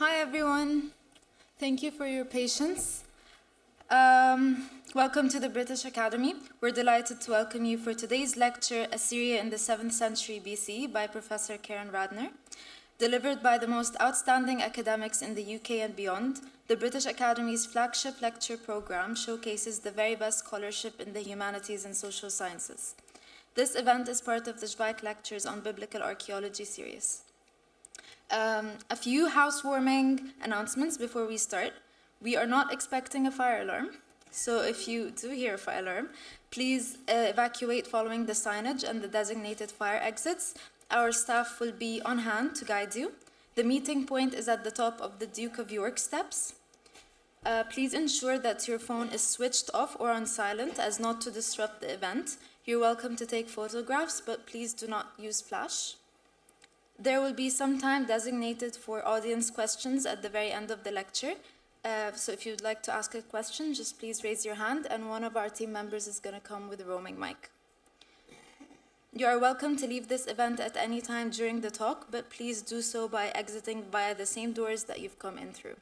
Hi everyone, thank you for your patience. Welcome to the British Academy. We're delighted to welcome you for today's lecture, Assyria in the 7th century BC by Professor Karen Radner. Delivered by the most outstanding academics in the UK and beyond, the British Academy's flagship lecture program showcases the very best scholarship in the humanities and social sciences. This event is part of the Schweik Lectures on Biblical Archaeology series. A few housewarming announcements before we start. We are not expecting a fire alarm, so if you do hear a fire alarm, please evacuate following the signage and the designated fire exits. Our staff will be on hand to guide you. The meeting point is at the top of the Duke of York steps. Please ensure that your phone is switched off or on silent as not to disrupt the event. You're welcome to take photographs, but please do not use flash. There will be some time designated for audience questions at the very end of the lecture. So if you'd like to ask a question, just please raise your hand and one of our team members is going to come with a roaming mic. You are welcome to leave this event at any time during the talk, but please do so by exiting via the same doors that you've come in through.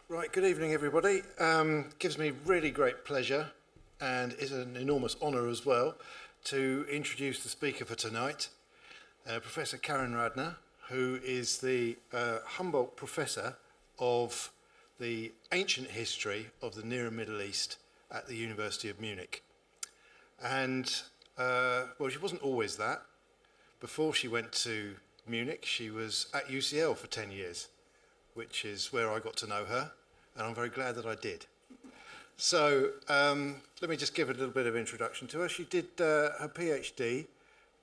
Right, good evening everybody. Gives me really great pleasure and is an enormous honour as well to introduce the speaker for tonight, Professor Karen Radner, who is the Humboldt Professor of the Ancient History of the Near and Middle East at the University of Munich. And, well, she wasn't always that. Before she went to Munich, she was at UCL for 10 years, which is where I got to know her. And I'm very glad that I did. So let me just give a little bit of introduction to her. She did her PhD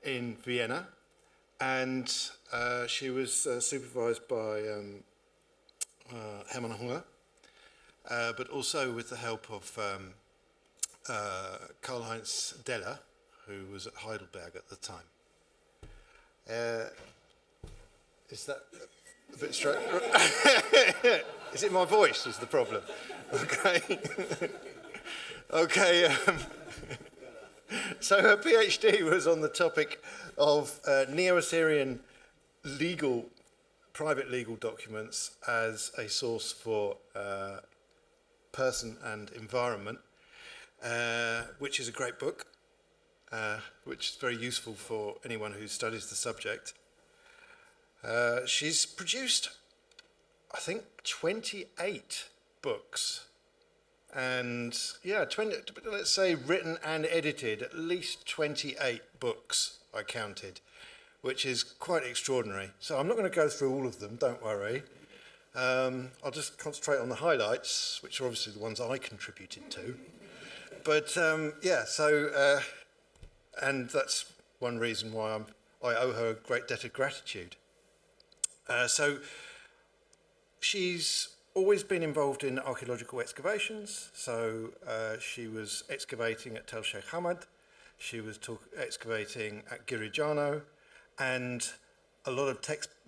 in Vienna, and she was supervised by Hermann Hunger, but also with the help of Karl-Heinz Deller, who was at Heidelberg at the time. Is that a bit straight? Is it my voice is the problem? Okay. Okay. So her PhD was on the topic of Neo-Assyrian private legal documents as a source for person and environment, which is a great book, which is very useful for anyone who studies the subject. She's produced, I think, 28 books, and yeah, let's say written and edited at least 28 books I counted, which is quite extraordinary. So I'm not going to go through all of them, don't worry. I'll just concentrate on the highlights, which are obviously the ones I contributed to. But yeah, so, and that's one reason why I owe her a great debt of gratitude. So she's always been involved in archaeological excavations. So she was excavating at Tel Sheikh Hamad, she was excavating at Girijano, and a lot of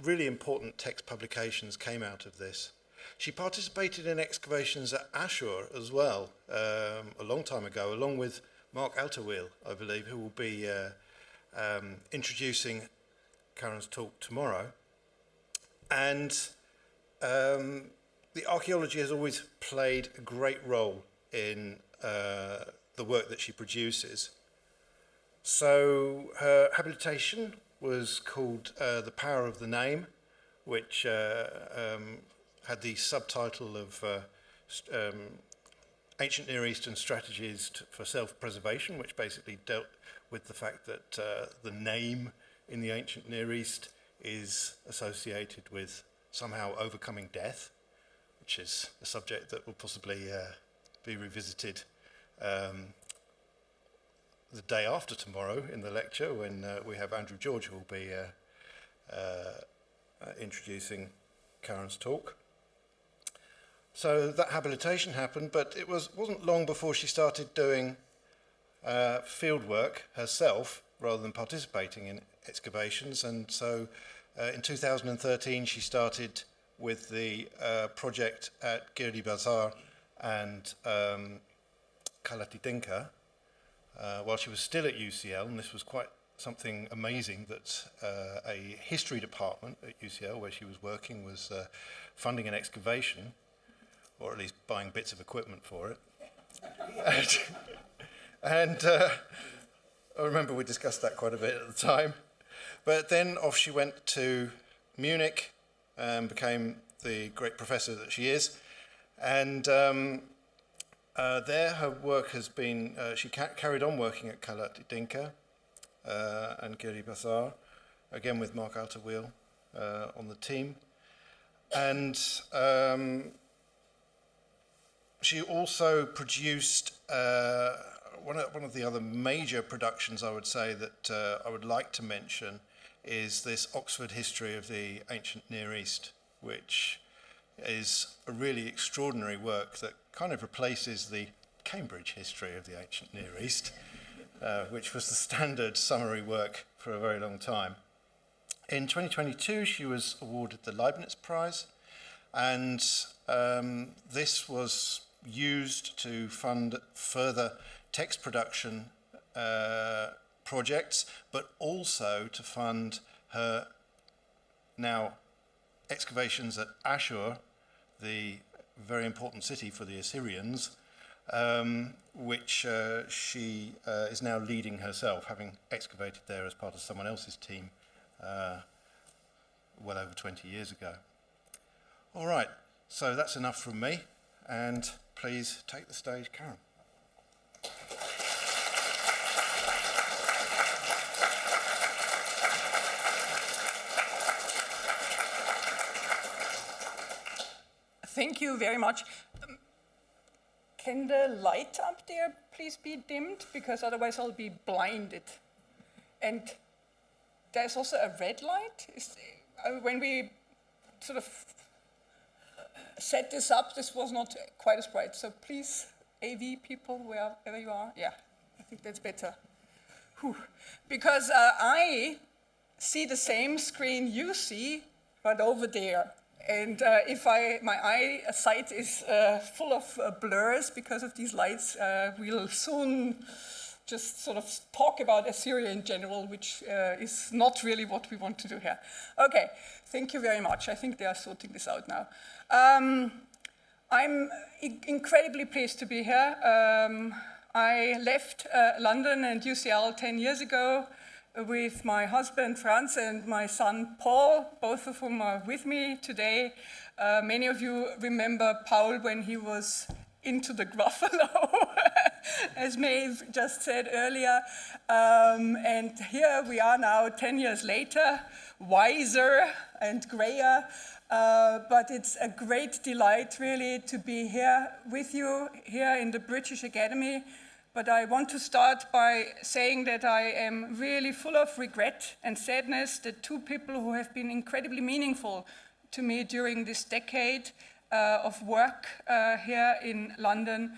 really important text publications came out of this. She participated in excavations at Ashur as well, a long time ago, along with Mark Alterwheel, I believe, who will be introducing Karen's talk tomorrow. And the archaeology has always played a great role in the work that she produces. So her habilitation was called The Power of the Name, which had the subtitle of Ancient Near Eastern Strategies for Self-Preservation, which basically dealt with the fact that the name in the ancient Near East is associated with somehow overcoming death, which is a subject that will possibly be revisited the day after tomorrow in the lecture, when we have Andrew George, who will be introducing Karen's talk. So that habilitation happened, but it wasn't long before she started doing field work herself rather than participating in excavations. And so in 2013 she started with the project at Girdi Bazar and Kalatidinka while she was still at UCL, and this was quite something amazing that a history department at UCL, where she was working, was funding an excavation, or at least buying bits of equipment for it. and I remember we discussed that quite a bit at the time. But then off she went to Munich and became the great professor that she is. And there her work has been, she carried on working at Kalatidinka and Girdi Bazar, again with Mark Outerwheel on the team. And she also produced one of the other major productions, I would say, that I would like to mention is this Oxford History of the Ancient Near East, which is a really extraordinary work that kind of replaces the Cambridge History of the Ancient Near East, which was the standard summary work for a very long time. In 2022, she was awarded the Leibniz Prize, and this was used to fund further text production projects, but also to fund her now excavations at Ashur, the very important city for the Assyrians, which she is now leading herself, having excavated there as part of someone else's team well over 20 years ago. All right, so that's enough from me, and please take the stage, Karen. Thank you very much. Can the light up there please be dimmed? Because otherwise I'll be blinded. And there's also a red light. When we sort of set this up, this was not quite as bright. So please, AV people, wherever you are. Yeah, I think that's better. Whew. Because I see the same screen you see, but over there. And if my eyesight is full of blurs because of these lights, we'll soon just sort of talk about Assyria in general, which is not really what we want to do here. Okay, thank you very much. I think they are sorting this out now. I'm incredibly pleased to be here. I left London and UCL 10 years ago with my husband Franz and my son Paul, both of whom are with me today. Many of you remember Paul when he was into the Gruffalo, as Maeve just said earlier. And here we are now 10 years later, wiser and grayer. But it's a great delight really to be here with you here in the British Academy. But I want to start by saying that I am really full of regret and sadness that two people who have been incredibly meaningful to me during this decade of work here in London,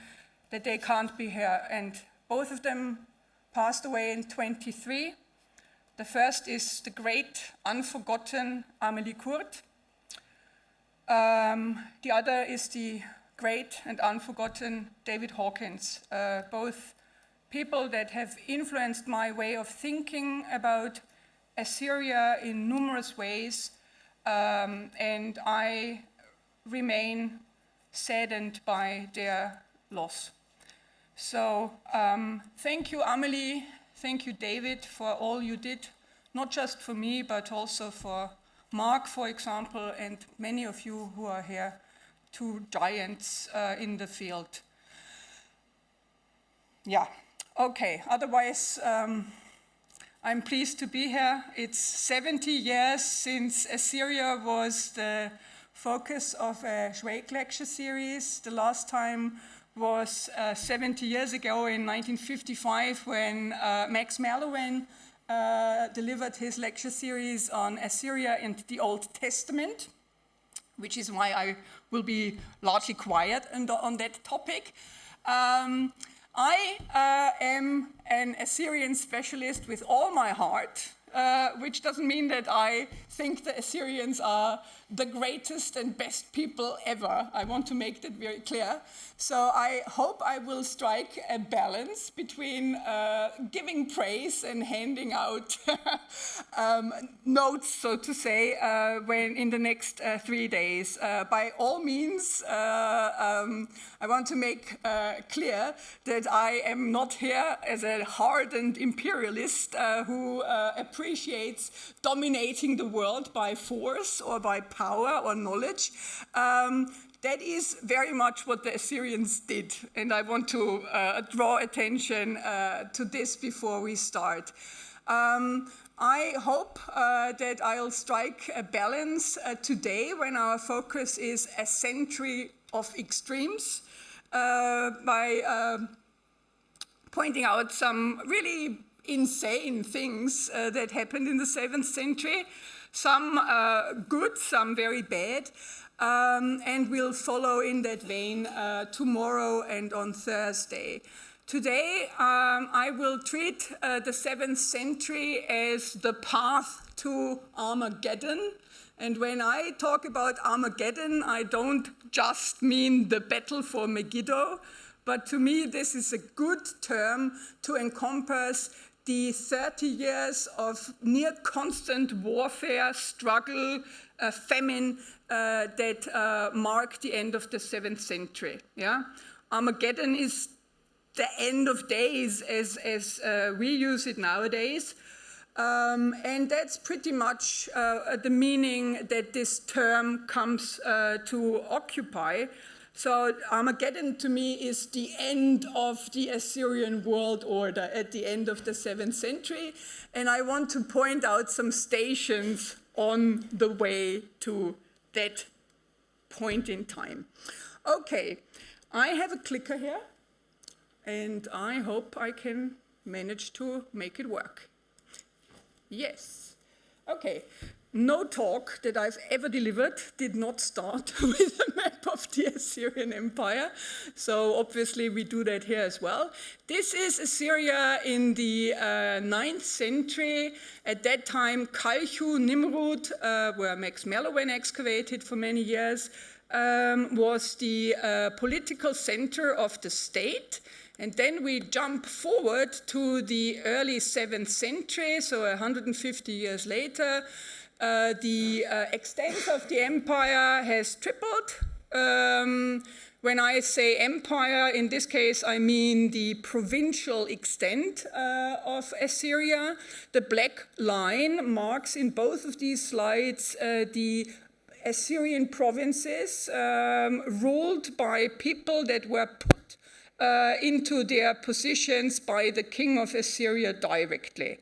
that they can't be here. And both of them passed away in 23. The first is the great, unforgotten Amélie Court. The other is the great and unforgotten David Hawkins, both people that have influenced my way of thinking about Assyria in numerous ways, and I remain saddened by their loss. So thank you, Amelie. Thank you, David, for all you did, not just for me, but also for Mark, for example, and many of you who are here, two giants in the field. Yeah, okay. Otherwise, I'm pleased to be here. It's 70 years since Assyria was the focus of a Schweik lecture series. The last time was 70 years ago in 1955 when Max Merlowen delivered his lecture series on Assyria and the Old Testament, which is why I will be largely quiet on that topic. I am an Assyrian specialist with all my heart, which doesn't mean that I think the Assyrians are the greatest and best people ever. I want to make that very clear. So I hope I will strike a balance between giving praise and handing out notes, so to say, when in the next 3 days. By all means, I want to make clear that I am not here as a hardened imperialist who appreciates dominating the world by force or by power or knowledge. That is very much what the Assyrians did, and I want to draw attention to this before we start. I hope that I'll strike a balance today when our focus is a century of extremes by pointing out some really insane things that happened in the 7th century, some good, some very bad. And we'll follow in that vein tomorrow and on Thursday. Today, I will treat the 7th century as the path to Armageddon. And when I talk about Armageddon, I don't just mean the battle for Megiddo, but to me, this is a good term to encompass the 30 years of near constant warfare, struggle, famine that marked the end of the 7th century. Yeah? Armageddon is the end of days as we use it nowadays. And that's pretty much the meaning that this term comes to occupy. So Armageddon to me is the end of the Assyrian world order at the end of the 7th century. And I want to point out some stations on the way to that point in time. Okay, I have a clicker here, and I hope I can manage to make it work. Yes. Okay. No talk that I've ever delivered did not start with a map of the Assyrian Empire. So obviously we do that here as well. This is Assyria in the 9th century. At that time, Kalchu, Nimrud, where Max Merlowen excavated for many years, was the political center of the state. And then we jump forward to the early 7th century, so 150 years later. The extent of the empire has tripled. When I say empire, in this case, I mean the provincial extent of Assyria. The black line marks in both of these slides the Assyrian provinces ruled by people that were put into their positions by the king of Assyria directly.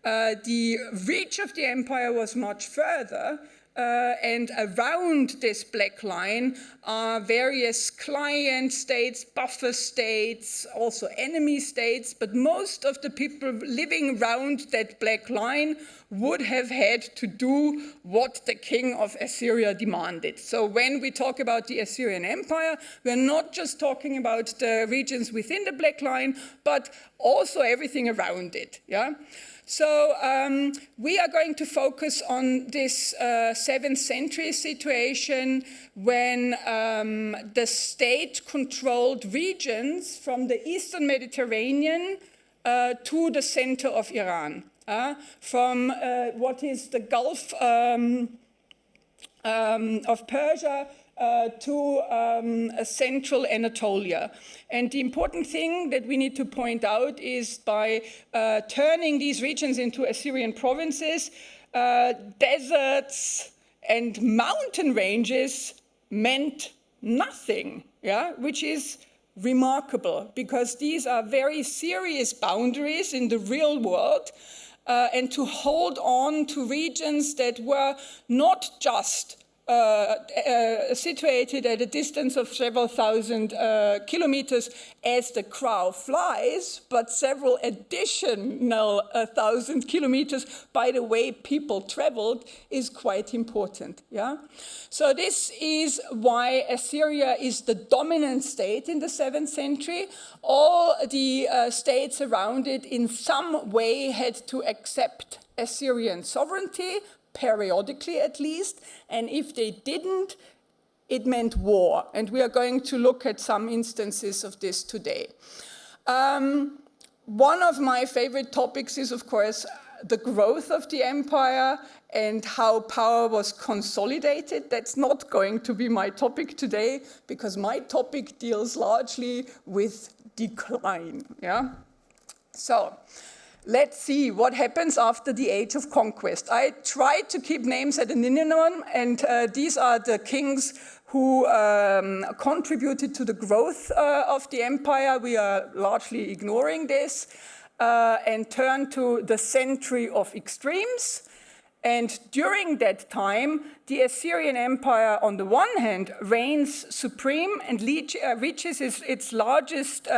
The reach of the empire was much further, and around this black line are various client states, buffer states, also enemy states, but most of the people living around that black line would have had to do what the king of Assyria demanded. So when we talk about the Assyrian Empire, we're not just talking about the regions within the black line, but also everything around it. Yeah. So we are going to focus on this 7th century situation when the state controlled regions from the eastern Mediterranean to the center of Iran, from what is the Gulf of Persia to central Anatolia. And the important thing that we need to point out is by turning these regions into Assyrian provinces, deserts and mountain ranges meant nothing, yeah, which is remarkable because these are very serious boundaries in the real world, and to hold on to regions that were not just situated at a distance of several thousand kilometers as the crow flies, but several additional 1,000 kilometers by the way people traveled is quite important. Yeah? So this is why Assyria is the dominant state in the 7th century. All the states around it in some way had to accept Assyrian sovereignty, periodically at least, and if they didn't, it meant war. And we are going to look at some instances of this today. One of my favorite topics is, of course, the growth of the empire and how power was consolidated. That's not going to be my topic today, because my topic deals largely with decline. Yeah? So, let's see what happens after the age of conquest. I tried to keep names at a minimum, and these are the kings who contributed to the growth of the empire. We are largely ignoring this and turn to the century of extremes. And during that time, the Assyrian Empire, on the one hand, reigns supreme and reaches its largest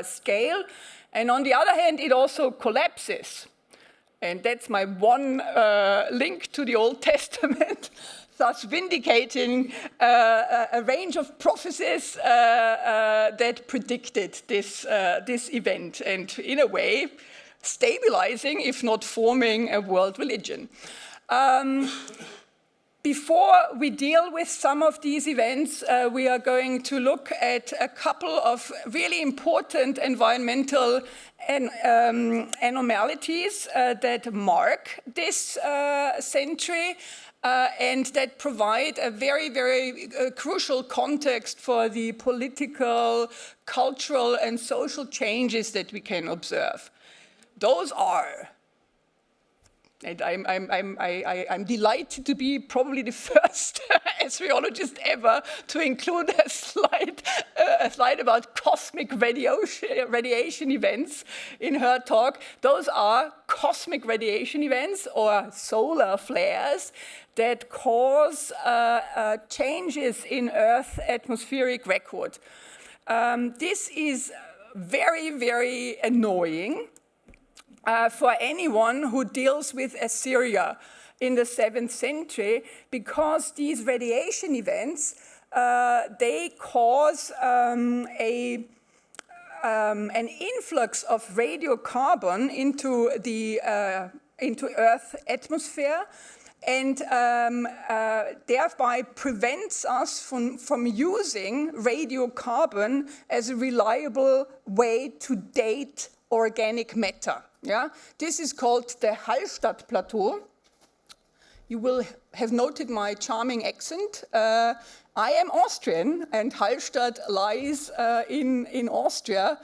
scale. And on the other hand, it also collapses. And that's my one link to the Old Testament, thus vindicating a range of prophecies that predicted this event, and in a way, stabilizing, if not forming, a world religion. Before we deal with some of these events, we are going to look at a couple of really important environmental anomalies that mark this century and that provide a very, very crucial context for the political, cultural, and social changes that we can observe. Those are, and I'm delighted to be probably the first Assyriologist ever to include a slide about cosmic radiation events in her talk. Those are cosmic radiation events or solar flares that cause changes in Earth's atmospheric record. This is very, very annoying for anyone who deals with Assyria in the 7th century, because these radiation events, they cause an influx of radiocarbon into Earth's atmosphere, and thereby prevents us from using radiocarbon as a reliable way to date organic matter. Yeah? This is called the Hallstatt Plateau. You will have noted my charming accent. I am Austrian, and Hallstatt lies in Austria.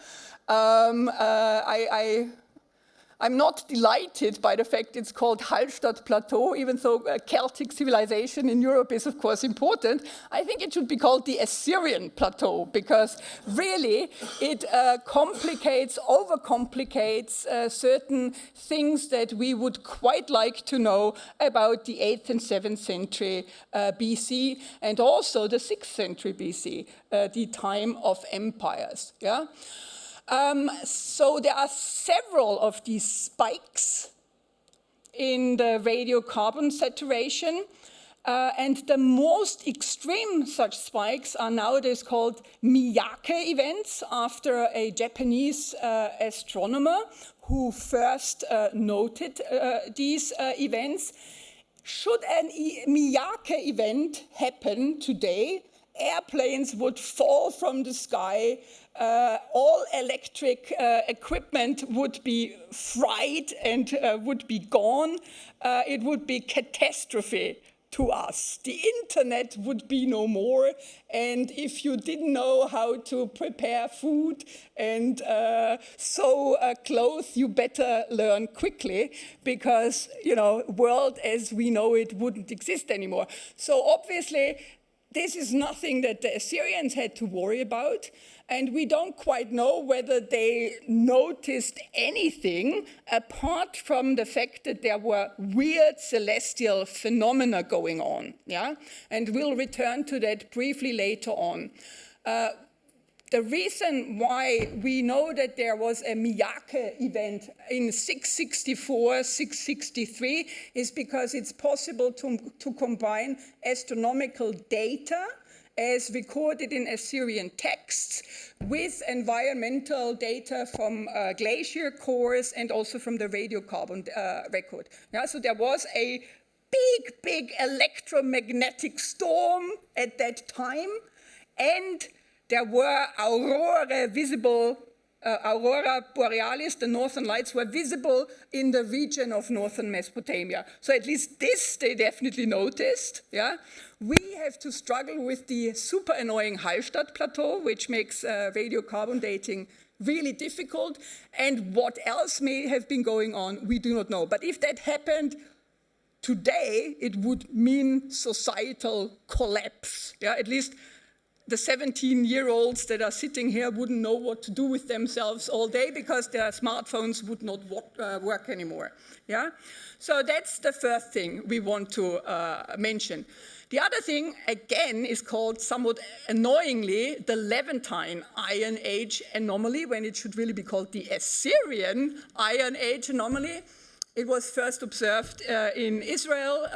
I'm not delighted by the fact it's called Hallstatt Plateau, even though Celtic civilization in Europe is, of course, important. I think it should be called the Assyrian Plateau, because really it overcomplicates certain things that we would quite like to know about the 8th and 7th century BC, and also the 6th century BC, the time of empires. Yeah? So there are several of these spikes in the radiocarbon saturation, and the most extreme such spikes are nowadays called Miyake events, after a Japanese astronomer who first noted these events. Should a Miyake event happen today, airplanes would fall from the sky, all electric equipment would be fried and would be gone. It would be catastrophe to us. The internet would be no more, and if you didn't know how to prepare food and sew clothes, you better learn quickly, because, world as we know it wouldn't exist anymore. So obviously, this is nothing that the Assyrians had to worry about, and we don't quite know whether they noticed anything apart from the fact that there were weird celestial phenomena going on. Yeah? And we'll return to that briefly later on. The reason why we know that there was a Miyake event in 664, 663 is because it's possible to combine astronomical data as recorded in Assyrian texts with environmental data from glacier cores and also from the radiocarbon record. Yeah, so there was a big electromagnetic storm at that time, and there were aurora borealis, the northern lights, were visible in the region of northern Mesopotamia. So at least this they definitely noticed. Yeah? We have to struggle with the super annoying Hallstatt plateau, which makes radiocarbon dating really difficult. And what else may have been going on, we do not know. But if that happened today, it would mean societal collapse. Yeah? At least the 17-year-olds that are sitting here wouldn't know what to do with themselves all day because their smartphones would not work anymore. Yeah? So that's the first thing we want to mention. The other thing, again, is called somewhat annoyingly the Levantine Iron Age anomaly, when it should really be called the Assyrian Iron Age anomaly. It was first observed in Israel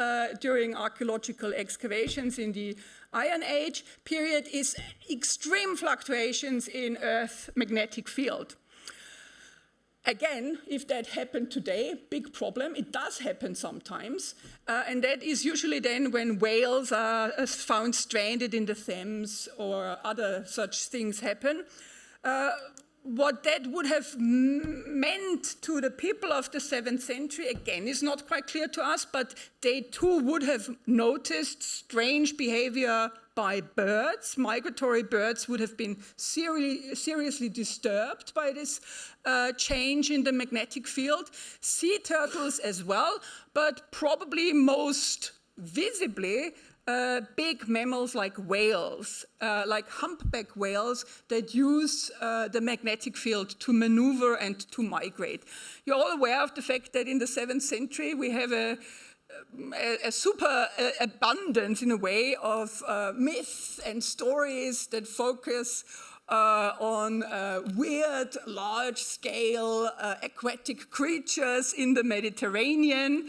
during archaeological excavations in the Iron Age period. Is extreme fluctuations in Earth's magnetic field. Again, if that happened today, big problem. It does happen sometimes, and that is usually then when whales are found stranded in the Thames or other such things happen. What that would have meant to the people of the 7th century, again, is not quite clear to us, but they too would have noticed strange behavior by birds. Migratory birds would have been seriously disturbed by this change in the magnetic field. Sea turtles as well, but probably most visibly big mammals like whales, like humpback whales that use the magnetic field to maneuver and to migrate. You're all aware of the fact that in the 7th century we have a super abundance, in a way, of myths and stories that focus on weird, large-scale aquatic creatures in the Mediterranean,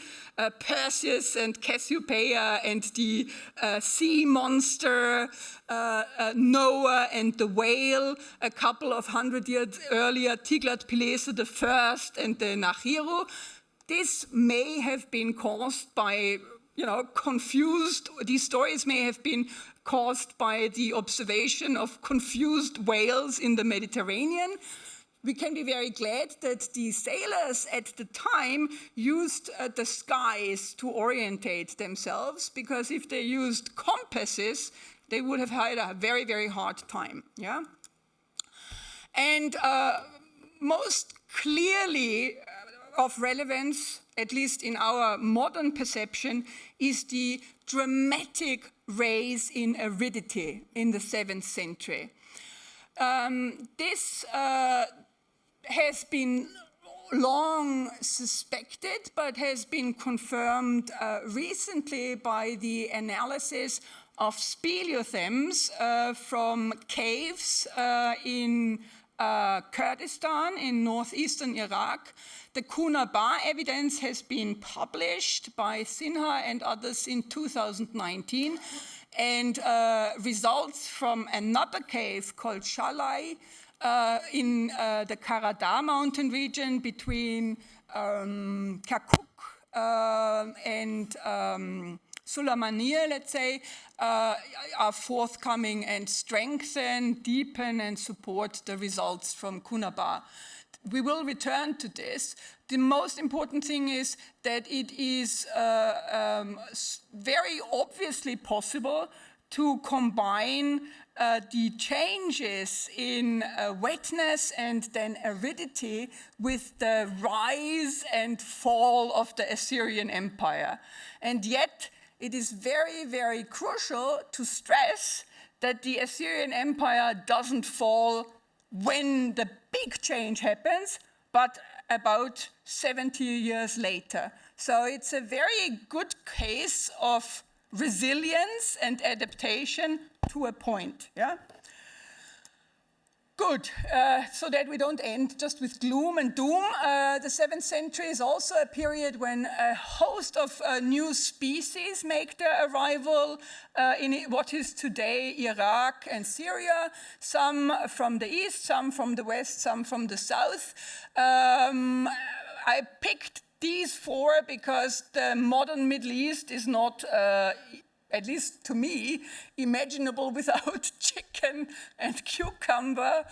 Perseus and Cassiopeia and the sea monster, Noah and the whale. A couple of 100 years earlier, Tiglath-Pileser I and the Nahiru. This may have been caused by, these stories may have been caused by the observation of confused whales in the Mediterranean. We can be very glad that the sailors at the time used the skies to orientate themselves, because if they used compasses, they would have had a very, very hard time. Yeah? And most clearly of relevance, at least in our modern perception, is the dramatic rise in aridity in the 7th century. This has been long suspected, but has been confirmed recently by the analysis of speleothems from caves in Kurdistan in northeastern Iraq. The Kunaba evidence has been published by Sinha and others in 2019, and results from another cave called Shalai in the Karadar mountain region between Kirkuk and Sulaymaniyah, let's say, are forthcoming and strengthen, deepen, and support the results from Kunaba. We will return to this. The most important thing is that it is very obviously possible to combine the changes in wetness and then aridity with the rise and fall of the Assyrian Empire. And yet, it is very, very crucial to stress that the Assyrian Empire doesn't fall when the big change happens, but about 70 years later. So it's a very good case of resilience and adaptation to a point, yeah? Good, so that we don't end just with gloom and doom. The 7th century is also a period when a host of new species make their arrival in what is today Iraq and Syria, some from the east, some from the west, some from the south. I picked these 4 because the modern Middle East is not at least to me, imaginable without chicken and cucumber,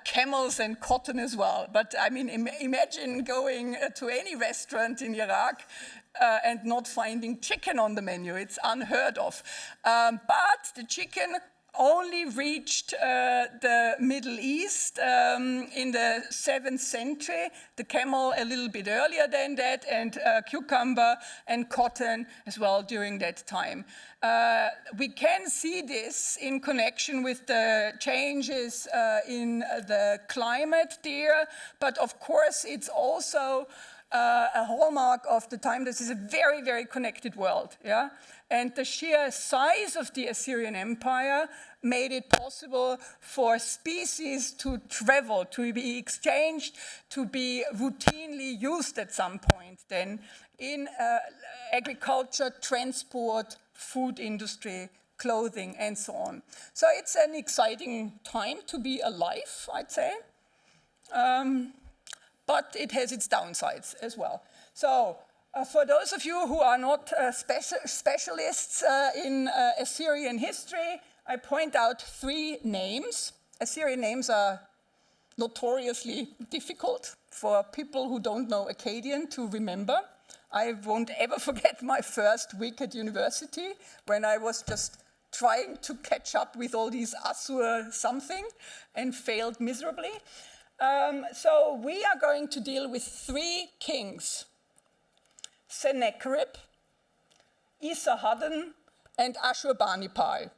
camels and cotton as well. But I mean, imagine going to any restaurant in Iraq and not finding chicken on the menu. It's unheard of. But the chicken only reached the Middle East in the 7th century, the camel a little bit earlier than that, and cucumber and cotton as well during that time. We can see this in connection with the changes in the climate there, but of course it's also a hallmark of the time. This is a very, very connected world, yeah? And the sheer size of the Assyrian Empire made it possible for species to travel, to be exchanged, to be routinely used at some point then in agriculture, transport, food industry, clothing, and so on. So it's an exciting time to be alive, I'd say. But it has its downsides as well. So for those of you who are not specialists in Assyrian history, I point out 3 names. Assyrian names are notoriously difficult for people who don't know Akkadian to remember. I won't ever forget my first week at university when I was just trying to catch up with all these Assur something and failed miserably. So we are going to deal with 3 kings: Sennacherib, Esarhaddon, and Ashurbanipal.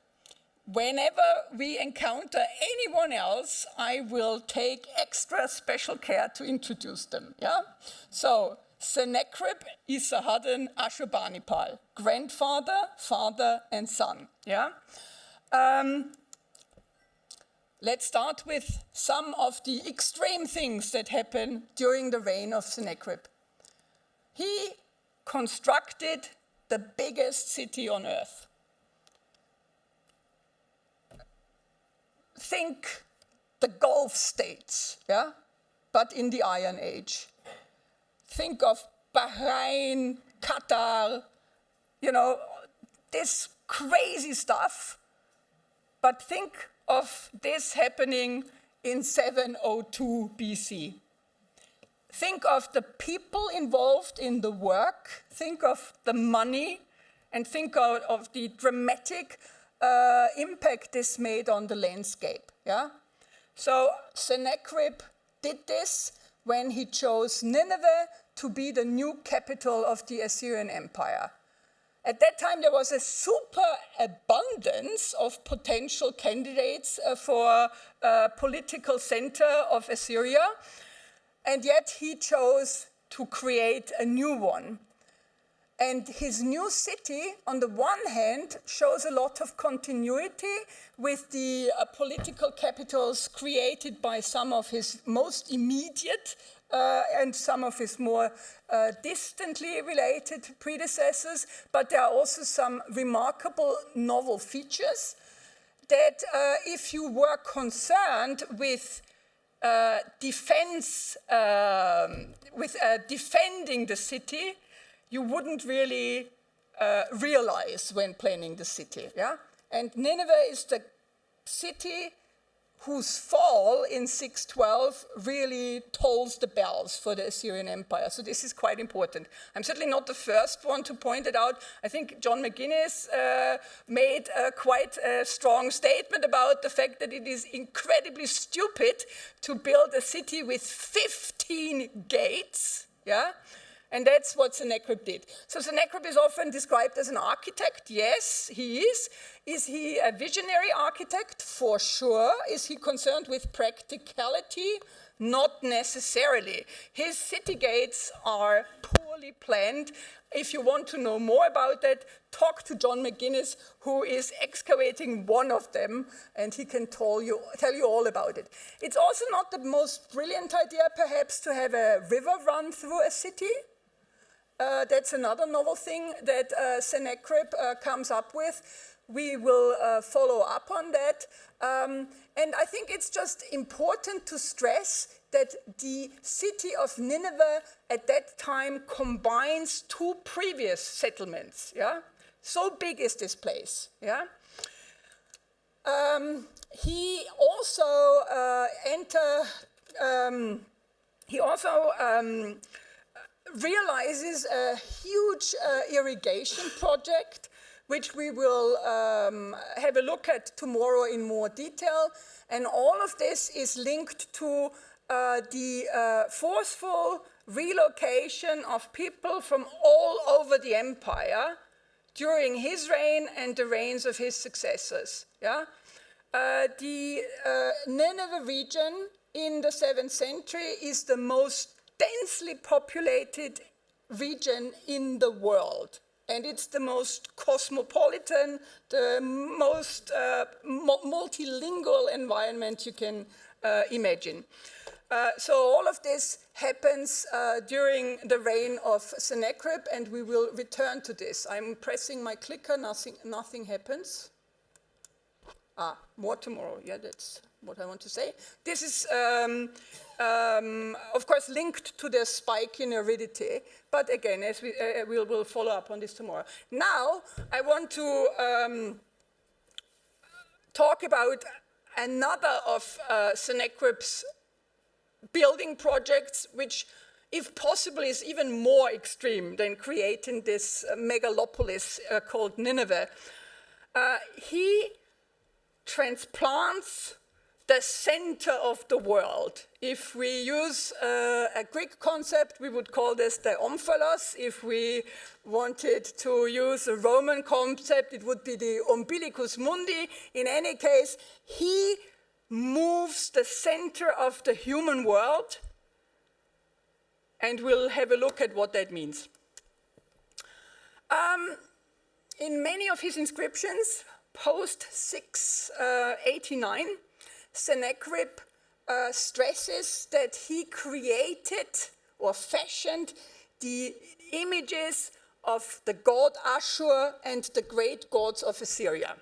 Whenever we encounter anyone else, I will take extra special care to introduce them, yeah? So, Sennacherib, Esarhaddon, Ashurbanipal, grandfather, father, and son, yeah? Let's start with some of the extreme things that happen during the reign of Sennacherib. He constructed the biggest city on earth. Think the Gulf states, yeah, but in the Iron Age. Think of Bahrain, Qatar, you know, this crazy stuff, but think of this happening in 702 BC. Think of the people involved in the work, think of the money, and think of the dramatic impact this made on the landscape, yeah? So Sennacherib did this when he chose Nineveh to be the new capital of the Assyrian Empire. At that time, there was a super abundance of potential candidates for political center of Assyria, and yet he chose to create a new one. And his new city, on the one hand, shows a lot of continuity with the political capitals created by some of his most immediate and some of his more distantly related predecessors, but there are also some remarkable novel features that if you were concerned with defending the city, you wouldn't really realize when planning the city, yeah? And Nineveh is the city whose fall in 612 really tolls the bells for the Assyrian Empire. So this is quite important. I'm certainly not the first one to point it out. I think John McGuinness made quite a strong statement about the fact that it is incredibly stupid to build a city with 15 gates, yeah? And that's what Sennacherib did. So Sennacherib is often described as an architect. Yes, he is. Is he a visionary architect? For sure. Is he concerned with practicality? Not necessarily. His city gates are poorly planned. If you want to know more about that, talk to John McGuinness, who is excavating one of them, and he can tell you all about it. It's also not the most brilliant idea, perhaps, to have a river run through a city. That's another novel thing that Sennacherib comes up with. We will follow up on that. And I think it's just important to stress that the city of Nineveh at that time combines two previous settlements. Yeah? So big is this place. Yeah? He also realizes a huge irrigation project, which we will have a look at tomorrow in more detail. And all of this is linked to the forceful relocation of people from all over the empire during his reign and the reigns of his successors. Yeah? The Nineveh region in the 7th century is the most densely populated region in the world. And it's the most cosmopolitan, the most multilingual environment you can imagine. So all of this happens during the reign of Sennacherib, and we will return to this. I'm pressing my clicker, nothing happens. More tomorrow, yeah, that's what I want to say. This is, of course, linked to the spike in aridity, but again, as we will follow up on this tomorrow. Now, I want to talk about another of Sennacherib's building projects, which, if possible, is even more extreme than creating this megalopolis called Nineveh. He transplants the center of the world. If we use a Greek concept, we would call this the omphalos. If we wanted to use a Roman concept, it would be the umbilicus mundi. In any case, he moves the center of the human world, and we'll have a look at what that means. In many of his inscriptions, post 689, Sennacherib stresses that he created or fashioned the images of the god Ashur and the great gods of Assyria.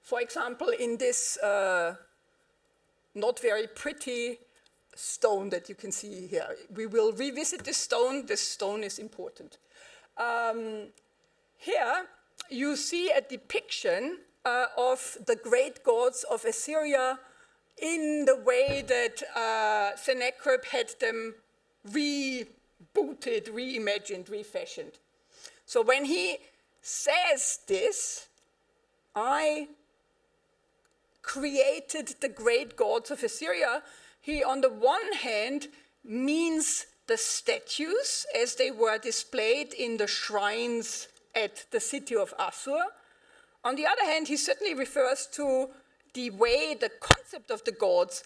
For example, in this not very pretty stone that you can see here. We will revisit this stone. This stone is important. Here you see a depiction of the great gods of Assyria in the way that Sennacherib had them rebooted, reimagined, refashioned. So when he says this, I created the great gods of Assyria, he on the one hand means the statues as they were displayed in the shrines at the city of Assur. On the other hand, he certainly refers to the way the concept of the gods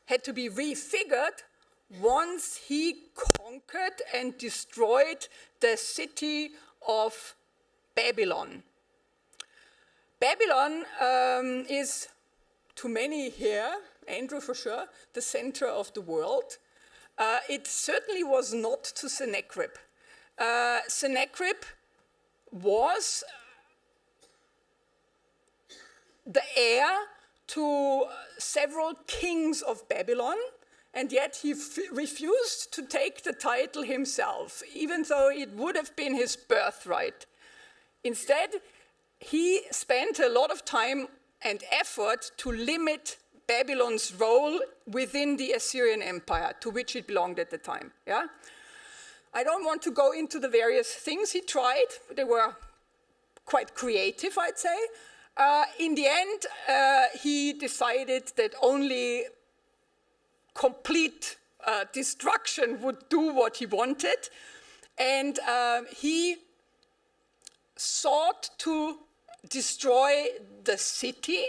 had to be refigured once he conquered and destroyed the city of Babylon. Babylon is, to many here, Andrew for sure, the center of the world. It certainly was not to Sennacherib. Sennacherib was the heir to several kings of Babylon, and yet he refused to take the title himself, even though it would have been his birthright. Instead, he spent a lot of time and effort to limit Babylon's role within the Assyrian Empire, to which it belonged at the time. Yeah? I don't want to go into the various things he tried. They were quite creative, I'd say. In the end, he decided that only complete destruction would do what he wanted. And he sought to destroy the city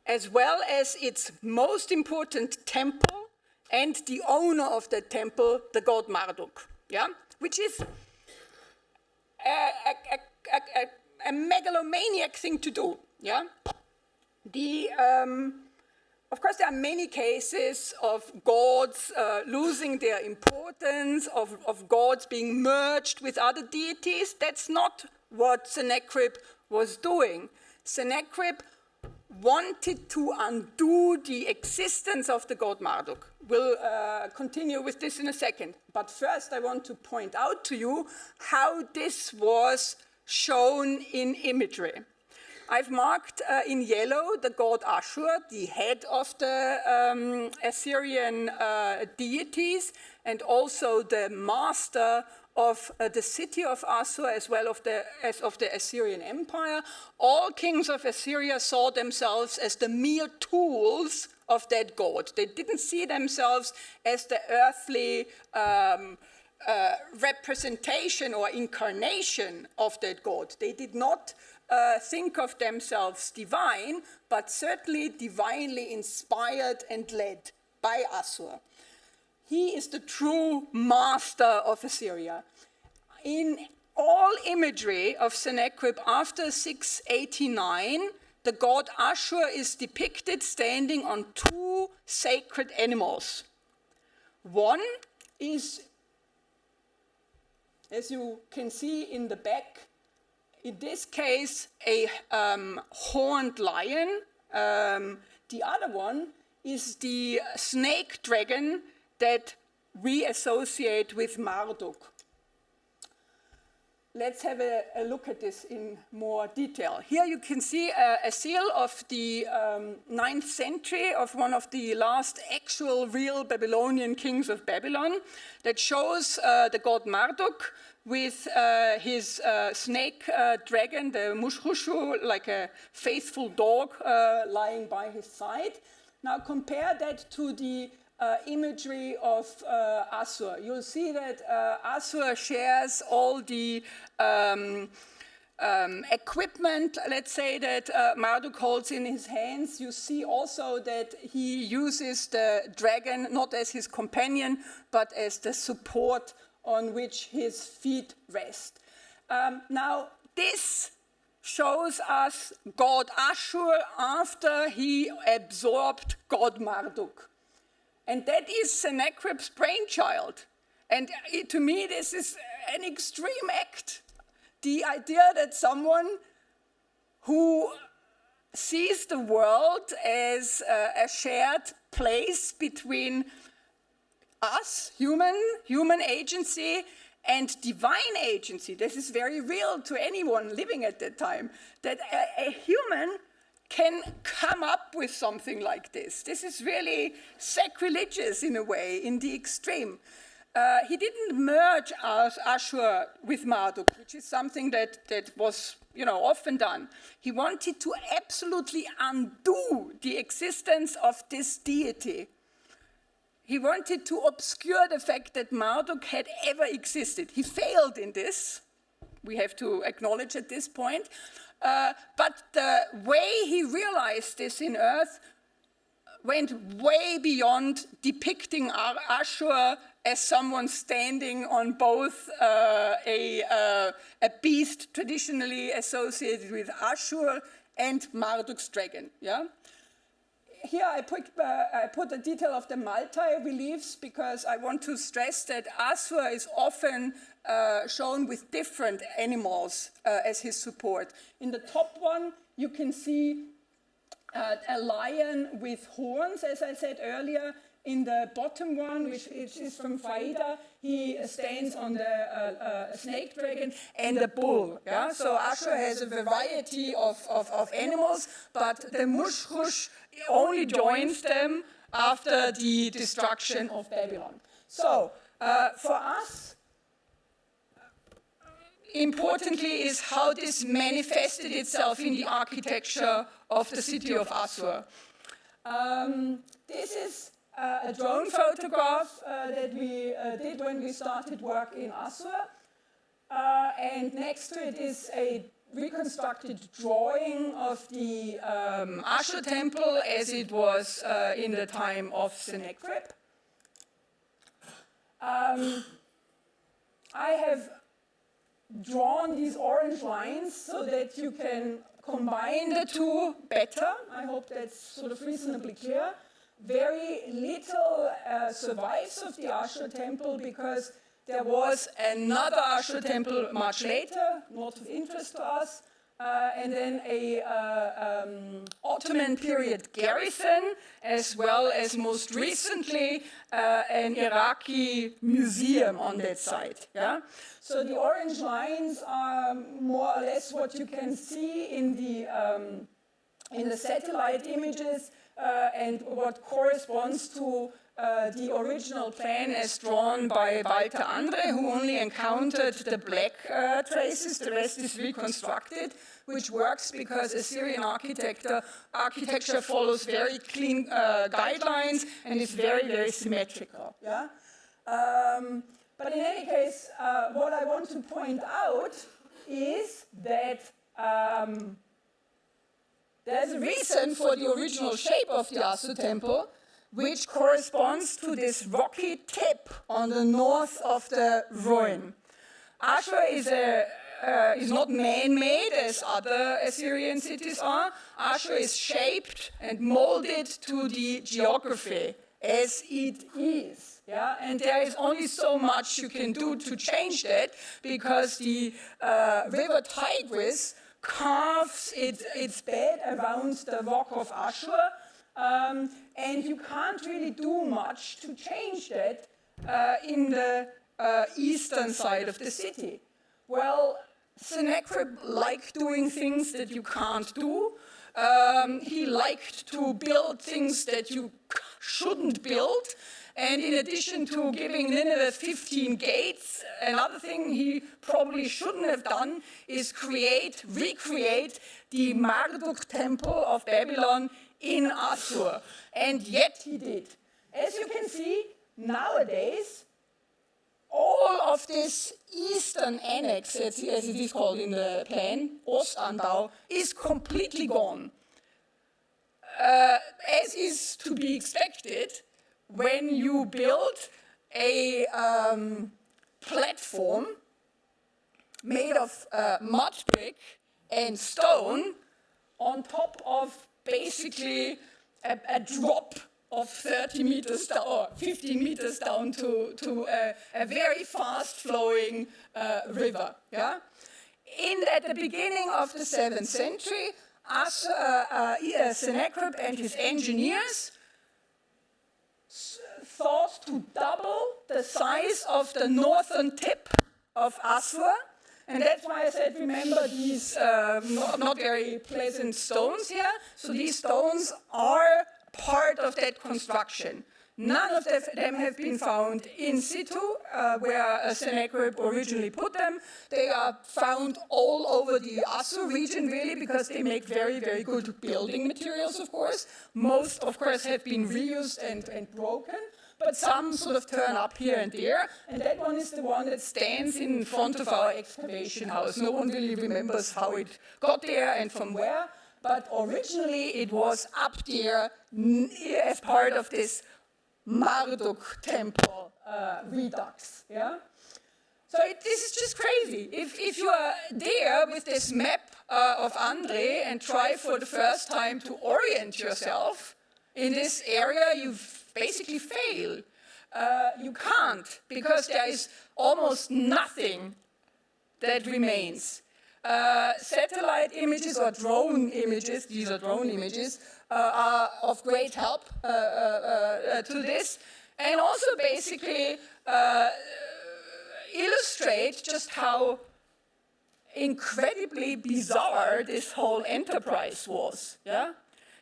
as well as its most important temple and the owner of the temple, the god Marduk, yeah? Which is a megalomaniac thing to do, yeah? Of course, there are many cases of gods losing their importance, of gods being merged with other deities. That's not what Sennacherib was doing. Sennacherib wanted to undo the existence of the god Marduk. We'll continue with this in a second. But first, I want to point out to you how this was shown in imagery. I've marked in yellow the god Ashur, the head of the Assyrian deities, and also the master of the city of Assur, as well as of the Assyrian Empire. All kings of Assyria saw themselves as the mere tools of that god. They didn't see themselves as the earthly representation or incarnation of that god. They did not think of themselves divine, but certainly divinely inspired and led by Assur. He is the true master of Assyria. In all imagery of Sennacherib after 689, the god Ashur is depicted standing on two sacred animals. One is, as you can see in the back, in this case, a horned lion. The other one is the snake dragon that we associate with Marduk. Let's have a look at this in more detail. Here you can see a seal of the 9th century of one of the last actual real Babylonian kings of Babylon that shows the god Marduk with his snake dragon, the Mushushu, like a faithful dog lying by his side. Now compare that to the imagery of Assur. You'll see that Assur shares all the equipment, let's say, that Marduk holds in his hands. You see also that he uses the dragon not as his companion, but as the support on which his feet rest. Now, this shows us god Ashur after he absorbed god Marduk. And that is Sennacherib's brainchild. And to me, this is an extreme act. The idea that someone who sees the world as a shared place between us, human agency, and divine agency. This is very real to anyone living at that time, that a human can come up with something like this. This is really sacrilegious in a way, in the extreme. He didn't merge Ashur with Marduk, which is something that was often done. He wanted to absolutely undo the existence of this deity. He wanted to obscure the fact that Marduk had ever existed. He failed in this, we have to acknowledge at this point. But the way he realized this in Earth went way beyond depicting Ashur as someone standing on both a beast traditionally associated with Ashur and Marduk's dragon. Yeah. Here I put a detail of the multi-reliefs because I want to stress that Assur is often shown with different animals as his support. In the top one, you can see a lion with horns, as I said earlier, in the bottom one, which is from Faida, he stands on the snake dragon and the bull. Yeah? So Ashur has a variety of animals, but the Mushrush only joins them after the destruction of Babylon. So for us, importantly is how this manifested itself in the architecture of the city of Assur. This is a drone photograph that we did when we started work in Assur. And next to it is a reconstructed drawing of the Ashur temple as it was in the time of Sennacherib. I have drawn these orange lines so that you can combine the two better. I hope that's sort of reasonably clear. Very little survives of the Ashur temple because there was another Ashur temple much later, not of interest to us, and then a Ottoman period garrison, as well as most recently an Iraqi museum on that site. Yeah? So the orange lines are more or less what you can see in the satellite images and what corresponds to the original plan as drawn by Walter Andre, who only encountered the black traces. The rest is reconstructed, which works because Assyrian architecture follows very clean guidelines and is very, very symmetrical. Yeah? But in any case, what I want to point out is that there's a reason for the original shape of the Assur temple, which corresponds to this rocky tip on the north of the Rhine. Ashur is not man-made as other Assyrian cities are. Ashur is shaped and molded to the geography as it is. Yeah? And there is only so much you can do to change that because the river Tigris carves its bed around the rock of Ashur. And you can't really do much to change that in the eastern side of the city. Well, Sennacherib liked doing things that you can't do. He liked to build things that you shouldn't build. And in addition to giving Nineveh 15 gates, another thing he probably shouldn't have done is recreate the Marduk temple of Babylon in Assur, and yet he did. As you can see, nowadays, all of this eastern annex, as it is called in the plan, Ostanbau, is completely gone. As is to be expected, when you build a platform made of mud brick and stone on top of basically a drop of 30 meters down, or 15 meters down to a very fast-flowing river. Yeah? At the beginning of the 7th century, Sennacherib and his engineers thought to double the size of the northern tip of Assur. And that's why I said, remember these not very pleasant stones here. So these stones are part of that construction. None of them have been found in situ, where Sennacherib originally put them. They are found all over the Assur region, really, because they make very, very good building materials, of course. Most, of course, have been reused and broken. But some sort of turn up here and there, and that one is the one that stands in front of our excavation house. No one really remembers how it got there and from where, but originally it was up there as part of this Marduk temple redux. Yeah? So this is just crazy. If you are there with this map of Andre and try for the first time to orient yourself in this area, you've basically fail. You can't, because there is almost nothing that remains. Satellite images or drone images, these are drone images, are of great help to this, and also basically illustrate just how incredibly bizarre this whole enterprise was. Yeah?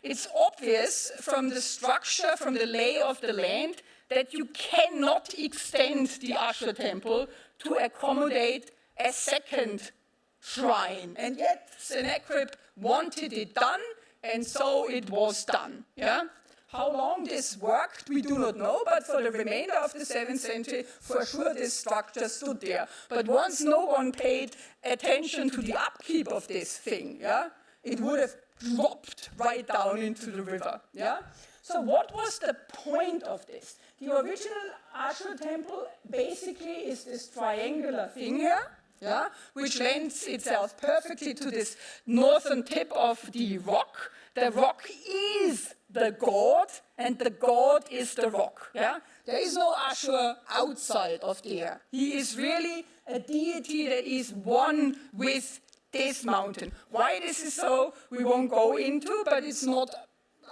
It's obvious from the structure, from the lay of the land, that you cannot extend the Ashur temple to accommodate a second shrine. And yet Sennacherib wanted it done, and so it was done. Yeah? How long this worked, we do not know, but for the remainder of the 7th century, for sure this structure stood there. But once no one paid attention to the upkeep of this thing, yeah, it would have dropped right down into the river. Yeah? So what was the point of this? The original Ashur temple basically is this triangular thing here, yeah, which lends itself perfectly to this northern tip of the rock. The rock is the god, and the god is the rock. Yeah? There is no Ashur outside of there. He is really a deity that is one with this mountain. Why this is so, we won't go into, but it's not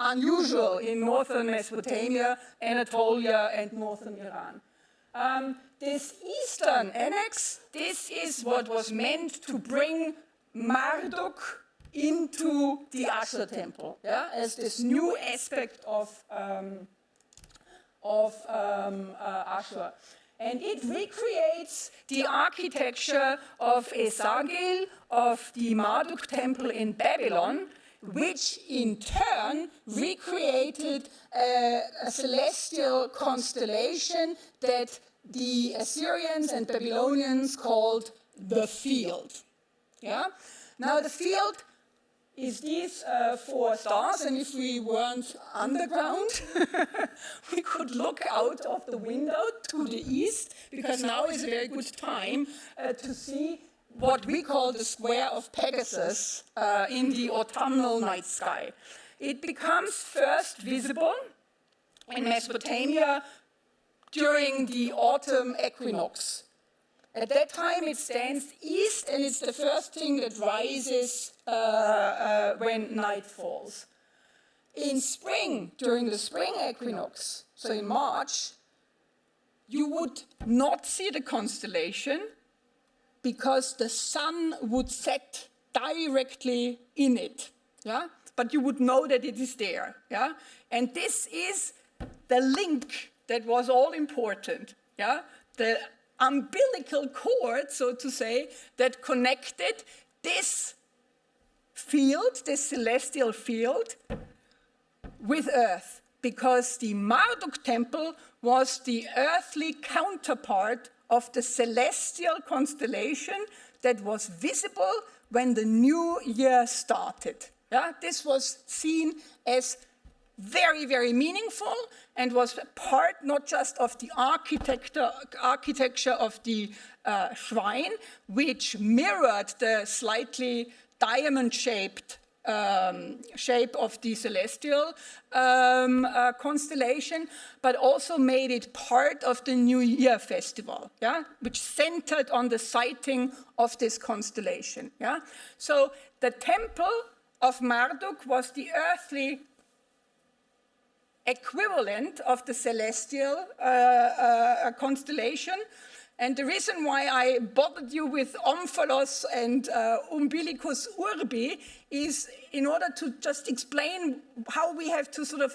unusual in northern Mesopotamia, Anatolia, and northern Iran. This eastern annex, this is what was meant to bring Marduk into the Ashur temple, yeah, as this new aspect of Ashur. And it recreates the architecture of Esagil, of the Marduk temple in Babylon, which in turn recreated a celestial constellation that the Assyrians and Babylonians called the field. Yeah? Now the field is these 4 stars, and if we weren't underground, we could look out of the window to the east, because now is a very good time to see what we call the square of Pegasus in the autumnal night sky. It becomes first visible in Mesopotamia during the autumn equinox. At that time, it stands east, and it's the first thing that rises when night falls. In spring, during the spring equinox, so in March, you would not see the constellation because the sun would set directly in it. Yeah? But you would know that it is there. Yeah? And this is the link that was all important. Yeah? The umbilical cord, so to say, that connected this field, this celestial field, with Earth, because the Marduk temple was the earthly counterpart of the celestial constellation that was visible when the new year started. Yeah? This was seen as very, very meaningful, and was part not just of the architecture of the shrine, which mirrored the slightly diamond-shaped shape of the celestial constellation, but also made it part of the New Year festival, yeah? Which centered on the sighting of this constellation. Yeah? So the temple of Marduk was the earthly equivalent of the celestial constellation. And the reason why I bothered you with Omphalos and Umbilicus Urbi is in order to just explain how we have to sort of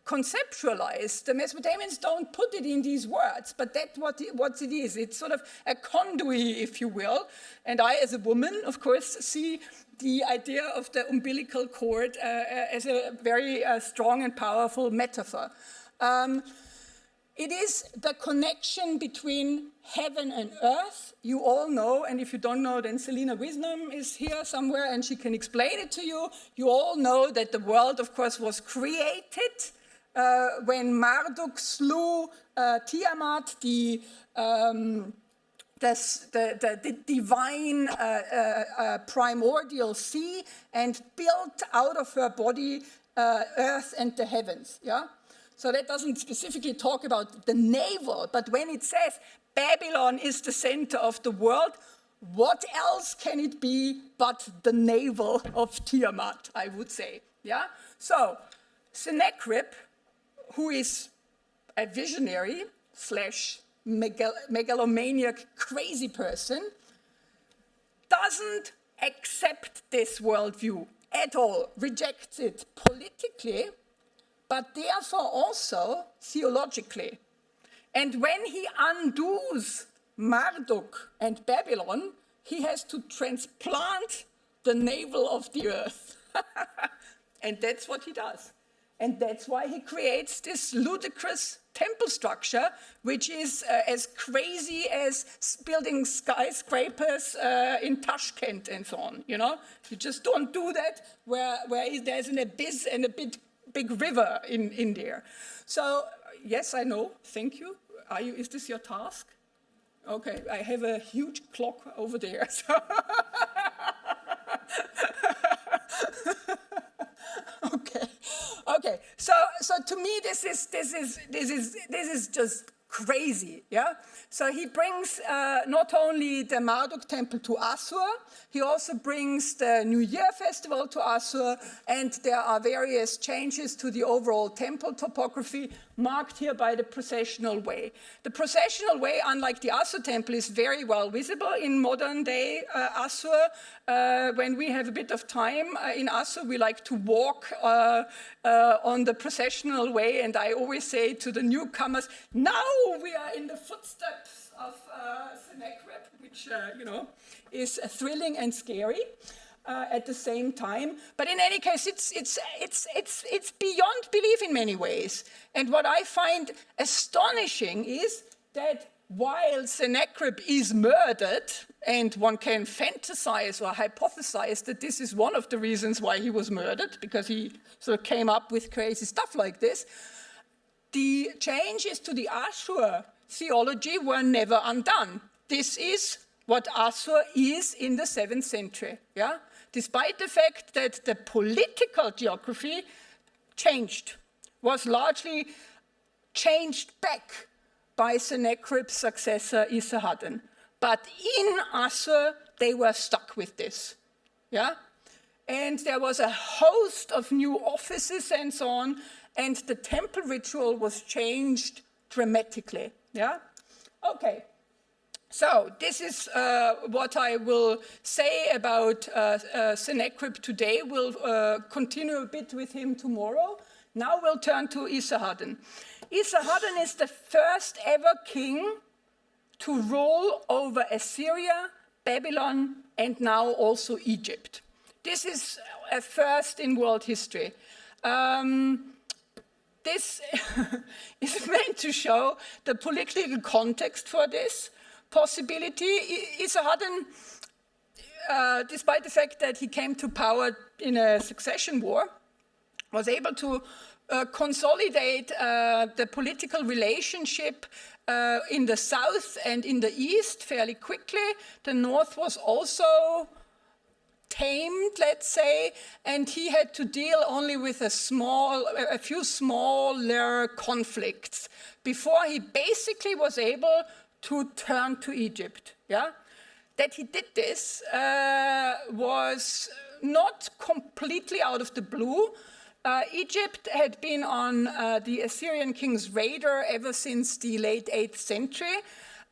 conceptualize. The Mesopotamians don't put it in these words, but that's what it is. It's sort of a conduit, if you will. And I, as a woman, of course, see the idea of the umbilical cord as a very strong and powerful metaphor. It is the connection between heaven and earth. You all know, and if you don't know, then Selina Wisdom is here somewhere and she can explain it to you. You all know that the world, of course, was created when Marduk slew Tiamat, the divine primordial sea, and built out of her body earth and the heavens. Yeah? So that doesn't specifically talk about the navel, but when it says Babylon is the center of the world, what else can it be but the navel of Tiamat, I would say. Yeah? So, Sennacherib, who is a visionary / megalomaniac crazy person, doesn't accept this worldview at all, rejects it politically, but therefore also theologically. And when he undoes Marduk and Babylon, he has to transplant the navel of the earth. And that's what he does. And that's why he creates this ludicrous temple structure, which is as crazy as building skyscrapers in Tashkent and so on, you know? You just don't do that where there's an abyss and a big river in there. So, yes, I know, thank you. Is this your task? Okay, I have a huge clock over there. So Okay. So to me, this is just crazy. Yeah. So he brings not only the Marduk temple to Assur, he also brings the New Year festival to Assur, and there are various changes to the overall temple topography marked here by the processional way. The processional way, unlike the Assur temple, is very well visible in modern day Assur. When we have a bit of time in Assur, we like to walk on the processional way, and I always say to the newcomers, now we are in the footsteps of Sennacherib, which, is thrilling and scary at the same time. But in any case, it's beyond belief in many ways. And what I find astonishing is that while Sennacherib is murdered, and one can fantasize or hypothesize that this is one of the reasons why he was murdered, because he sort of came up with crazy stuff like this, the changes to the Ashur theology were never undone. This is what Assur is in the 7th century, yeah? Despite the fact that the political geography changed, was largely changed back by Sennacherib's successor Esarhaddon. But in Assur, they were stuck with this, yeah? And there was a host of new offices and so on, and the temple ritual was changed dramatically, yeah? Okay. So this is what I will say about Sennacherib today. We'll continue a bit with him tomorrow. Now we'll turn to Esarhaddon. Esarhaddon is the first ever king to rule over Assyria, Babylon, and now also Egypt. This is a first in world history. This is meant to show the political context for this possibility. Esarhaddon, despite the fact that he came to power in a succession war, was able to consolidate the political relationship in the south and in the east fairly quickly. The north was also tamed, let's say, and he had to deal only with a few smaller conflicts before he basically was able to turn to Egypt. Yeah? That he did this was not completely out of the blue. Egypt had been on the Assyrian king's radar ever since the late 8th century.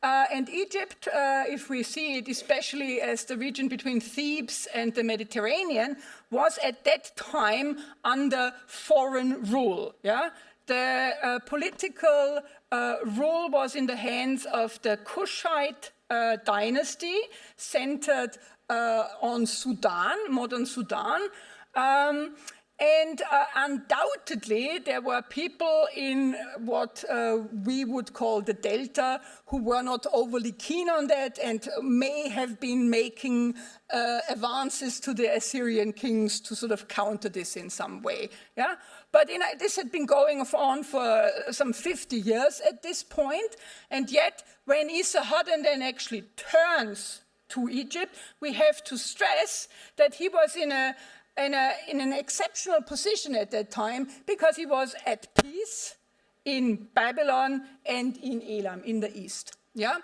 And Egypt, if we see it especially as the region between Thebes and the Mediterranean, was at that time under foreign rule. Yeah? The political rule was in the hands of the Kushite dynasty, centered on Sudan, modern Sudan. And undoubtedly, there were people in what we would call the Delta who were not overly keen on that and may have been making advances to the Assyrian kings to sort of counter this in some way. Yeah? But this had been going on for some 50 years at this point, and yet when Esarhaddon then actually turns to Egypt, we have to stress that he was in an exceptional position at that time because he was at peace in Babylon and in Elam, in the east. Yeah?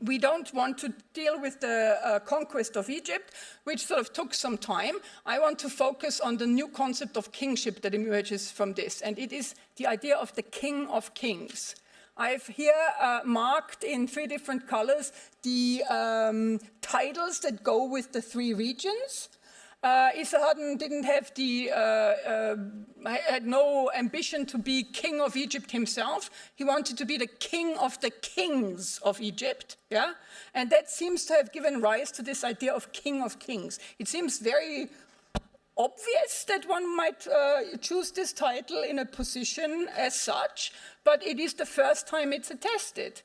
we don't want to deal with the conquest of Egypt, which sort of took some time. I want to focus on the new concept of kingship that emerges from this, and it is the idea of the king of kings. I've here marked in 3 different colors the titles that go with the 3 regions. Esarhaddon didn't have had no ambition to be king of Egypt himself. He wanted to be the king of the kings of Egypt, yeah? And that seems to have given rise to this idea of king of kings. It seems very obvious that one might choose this title in a position as such, but it is the first time it's attested.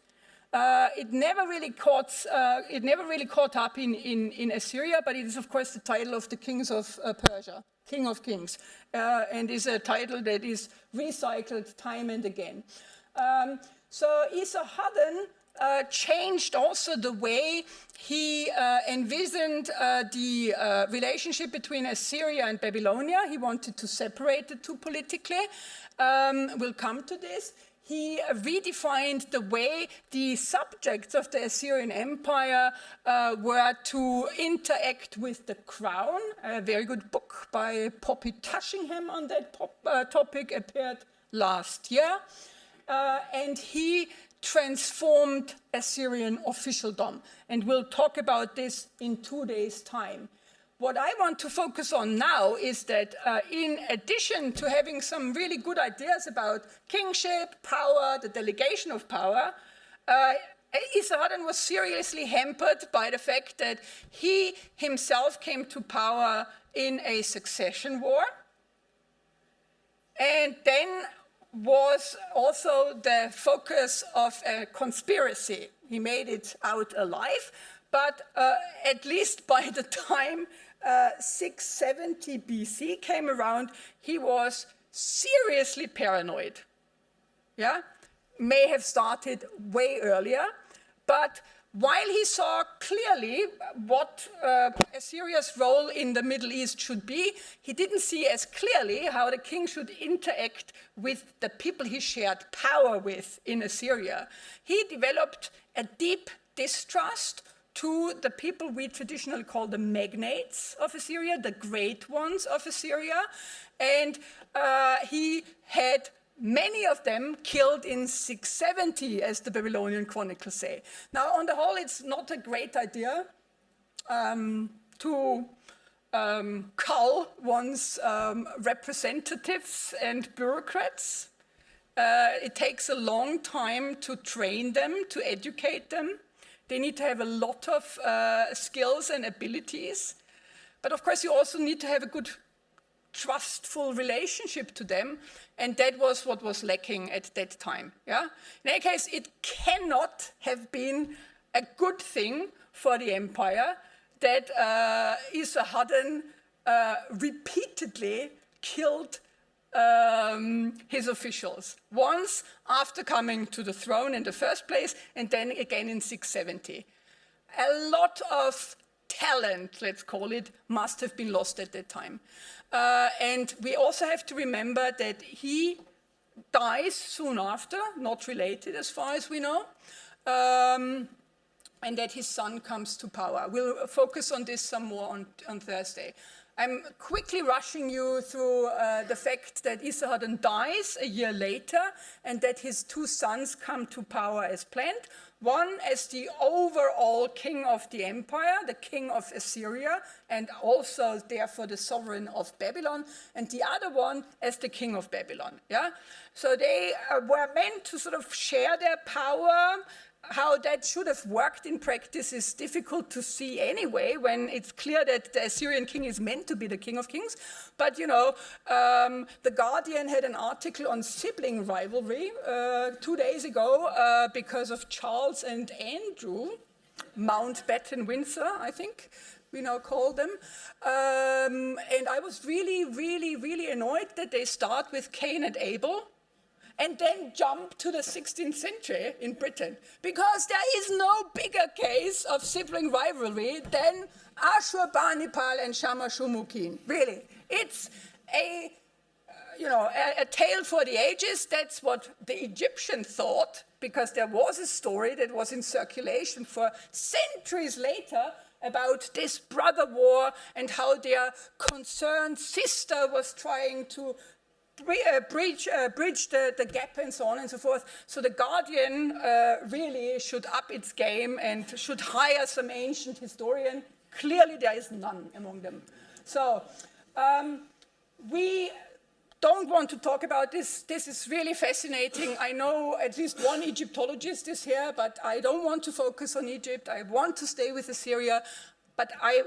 It never really caught up in Assyria, but it is, of course, the title of the kings of Persia, King of Kings, and is a title that is recycled time and again. So Esarhaddon changed also the way he envisioned the relationship between Assyria and Babylonia. He wanted to separate the 2 politically. We'll come to this. He redefined the way the subjects of the Assyrian Empire were to interact with the crown. A very good book by Poppy Tushingham on that topic appeared last year. And he transformed Assyrian officialdom. And we'll talk about this in 2 days' time. What I want to focus on now is that in addition to having some really good ideas about kingship, power, the delegation of power, Esarhaddon was seriously hampered by the fact that he himself came to power in a succession war, and then was also the focus of a conspiracy. He made it out alive, but at least by the time 670 BC came around, he was seriously paranoid. Yeah, may have started way earlier, but while he saw clearly what Assyria's role in the Middle East should be, he didn't see as clearly how the king should interact with the people he shared power with in Assyria. He developed a deep distrust to the people we traditionally call the magnates of Assyria, the great ones of Assyria, and he had many of them killed in 670, as the Babylonian chronicles say. Now, on the whole, it's not a great idea to cull one's representatives and bureaucrats. It takes a long time to train them, to educate them. They need to have a lot of skills and abilities. But of course, you also need to have a good, trustful relationship to them. And that was what was lacking at that time. Yeah? In any case, it cannot have been a good thing for the empire that Esarhaddon repeatedly killed his officials, once after coming to the throne in the first place, and then again in 670. A lot of talent, let's call it, must have been lost at that time. And we also have to remember that he dies soon after, not related as far as we know, and that his son comes to power. We'll focus on this some more on Thursday. I'm quickly rushing you through the fact that Esarhaddon dies a year later and that his 2 sons come to power as planned. One as the overall king of the empire, the king of Assyria, and also therefore the sovereign of Babylon, and the other one as the king of Babylon. Yeah? So they were meant to sort of share their power. How that should have worked in practice is difficult to see anyway, when it's clear that the Assyrian king is meant to be the king of kings. But, you know, The Guardian had an article on sibling rivalry 2 days ago because of Charles and Andrew, Mountbatten Windsor, I think we now call them. And I was really annoyed that they start with Cain and Abel, and then jump to the 16th century in Britain, because there is no bigger case of sibling rivalry than Ashur, Banipal, and Shamash-shum-ukin. Really, it's a, a tale for the ages. That's what the Egyptians thought, because there was a story that was in circulation for centuries later about this brother war and how their concerned sister was trying to bridge the gap and so on and so forth. So the Guardian really should up its game and should hire some ancient historian. Clearly there is none among them. So we don't want to talk about this. This is really fascinating. I know at least one Egyptologist is here, but I don't want to focus on Egypt. I want to stay with Assyria, but I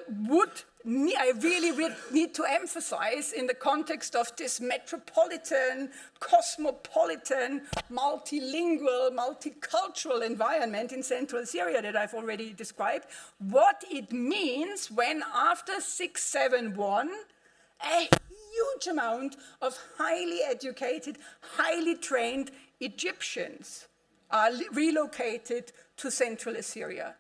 really need to emphasize in the context of this metropolitan, cosmopolitan, multilingual, multicultural environment in central Syria that I've already described, what it means when after 671, a huge amount of highly educated, highly trained Egyptians are relocated to central Assyria.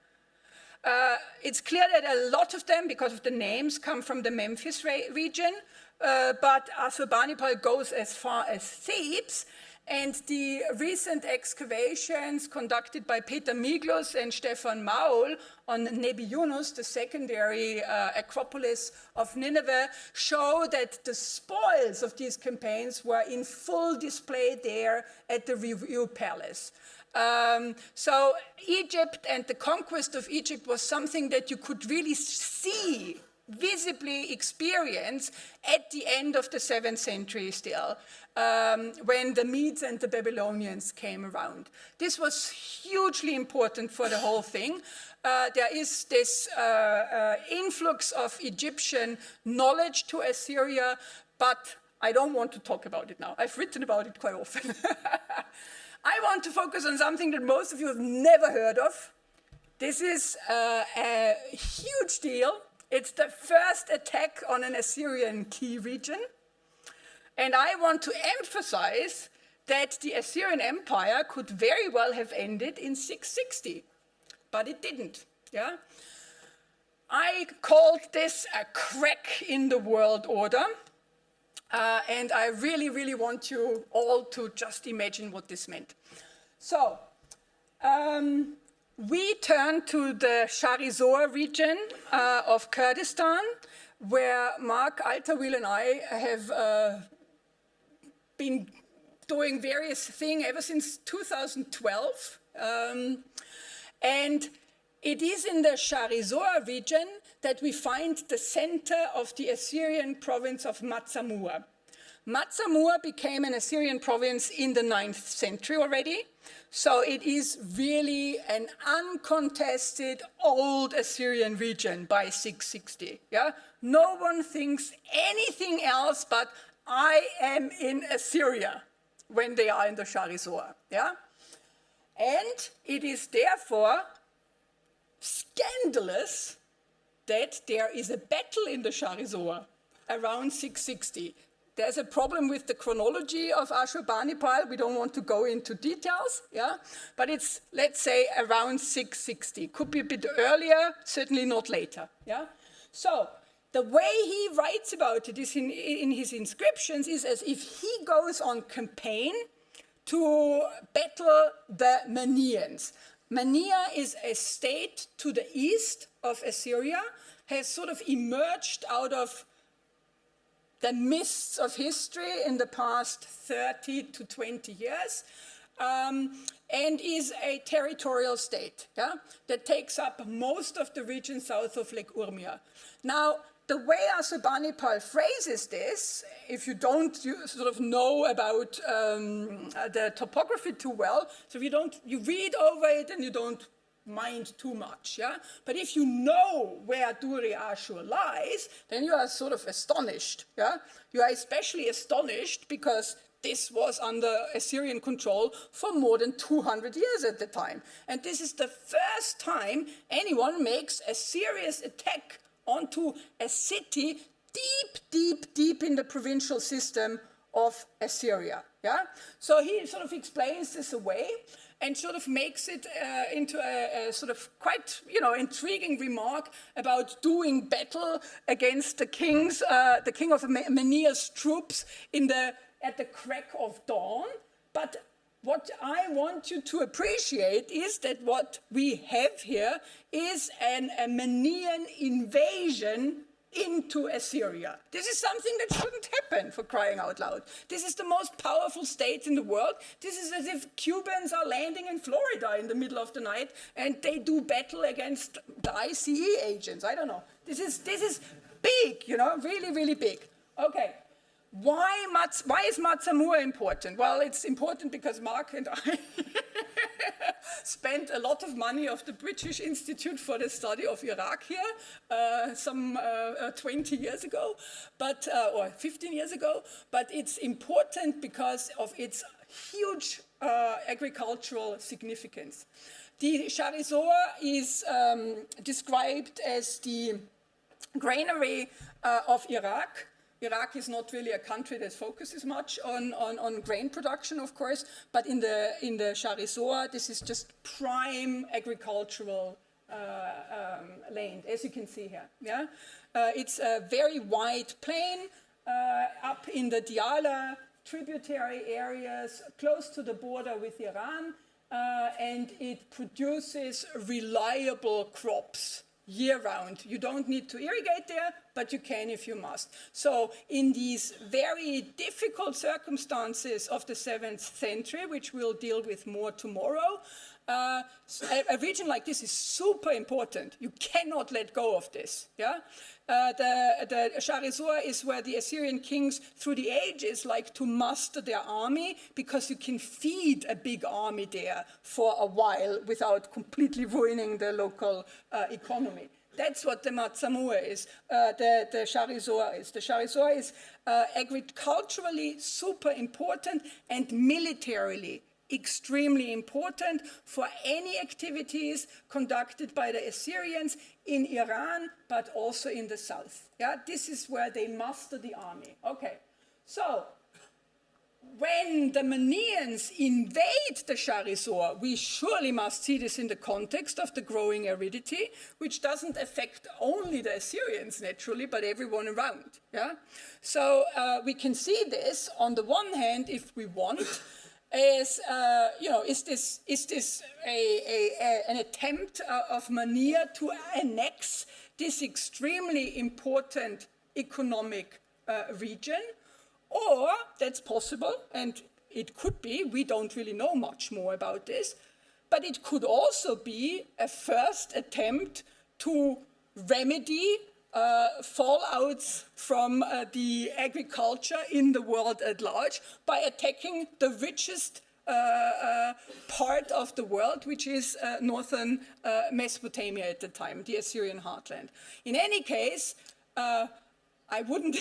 It's clear that a lot of them, because of the names, come from the Memphis region, but Ashurbanipal goes as far as Thebes, and the recent excavations conducted by Peter Miglos and Stefan Maul on Nebi Yunus, the secondary acropolis of Nineveh, show that the spoils of these campaigns were in full display there at the Review Palace. So Egypt and the conquest of Egypt was something that you could really see, visibly experience at the end of the 7th century still, when the Medes and the Babylonians came around. This was hugely important for the whole thing. There is this influx of Egyptian knowledge to Assyria, but I don't want to talk about it now. I've written about it quite often. I want to focus on something that most of you have never heard of. This is a huge deal. It's the first attack on an Assyrian key region. And I want to emphasize that the Assyrian Empire could very well have ended in 660, but it didn't. Yeah? I called this a crack in the world order. And I really, really want you all to just imagine what this meant. So, we turn to the Sharizor region of Kurdistan, where Mark Alterwil and I have been doing various things ever since 2012. And it is in the Sharizor region that we find the center of the Assyrian province of Matsamua. Matsamua became an Assyrian province in the 9th century already, so it is really an uncontested old Assyrian region by 660. Yeah? No one thinks anything else but I am in Assyria when they are in the Sharizor. Yeah? And it is therefore scandalous that there is a battle in the Sharizor around 660. There's a problem with the chronology of Ashurbanipal. We don't want to go into details, yeah? But it's, let's say, around 660. Could be a bit earlier, certainly not later, yeah? So the way he writes about it is in his inscriptions is as if he goes on campaign to battle the Manians. Mania is a state to the east of Assyria, has sort of emerged out of the mists of history in the past 30 to 20 years, and is a territorial state, yeah, that takes up most of the region south of Lake Urmia. Now, the way Ashurbanipal phrases this, if you don't sort of know about the topography too well, so if you read over it and you don't mind too much, yeah? But if you know where Duri Ashur lies, then you are sort of astonished, yeah? You are especially astonished because this was under Assyrian control for more than 200 years at the time. And this is the first time anyone makes a serious attack onto a city deep, deep, deep in the provincial system of Assyria, yeah? So he sort of explains this away and sort of makes it into a sort of quite, intriguing remark about doing battle against the king of Mania's troops in the at the crack of dawn, but what I want you to appreciate is that what we have here is a Manian invasion into Assyria. This is something that shouldn't happen, for crying out loud. This is the most powerful state in the world. This is as if Cubans are landing in Florida in the middle of the night and they do battle against the ICE agents. I don't know. This is big, you know, really, really big. Okay. Why is Matsamua important? Well, it's important because Mark and I spent a lot of money of the British Institute for the Study of Iraq here, some 20 years ago, or 15 years ago. But it's important because of its huge agricultural significance. The Charizor is described as the granary of Iraq. Iraq is not really a country that focuses much on grain production, of course, but in the Charizor, this is just prime agricultural land, as you can see here. Yeah, it's a very wide plain up in the Diyala tributary areas, close to the border with Iran, and it produces reliable crops year-round. You don't need to irrigate there, but you can if you must. So in these very difficult circumstances of the 7th century, which we'll deal with more tomorrow, a region like this is super important. You cannot let go of this. Yeah, the Charizor is where the Assyrian kings through the ages like to muster their army, because you can feed a big army there for a while without completely ruining the local economy. That's what the Matsamua is, the Charizor is. The Charizor is agriculturally super important and militarily extremely important for any activities conducted by the Assyrians in Iran, but also in the south. Yeah, this is where they muster the army. Okay, so when the Manians invade the Charizor, we surely must see this in the context of the growing aridity, which doesn't affect only the Assyrians naturally, but everyone around. Yeah, so we can see this on the one hand, if we want, is this an attempt of Mania to annex this extremely important economic region? Or that's possible, and it could be, we don't really know much more about this, but it could also be a first attempt to remedy fallouts from the agriculture in the world at large by attacking the richest part of the world, which is northern Mesopotamia at the time, the Assyrian heartland. In any case, I wouldn't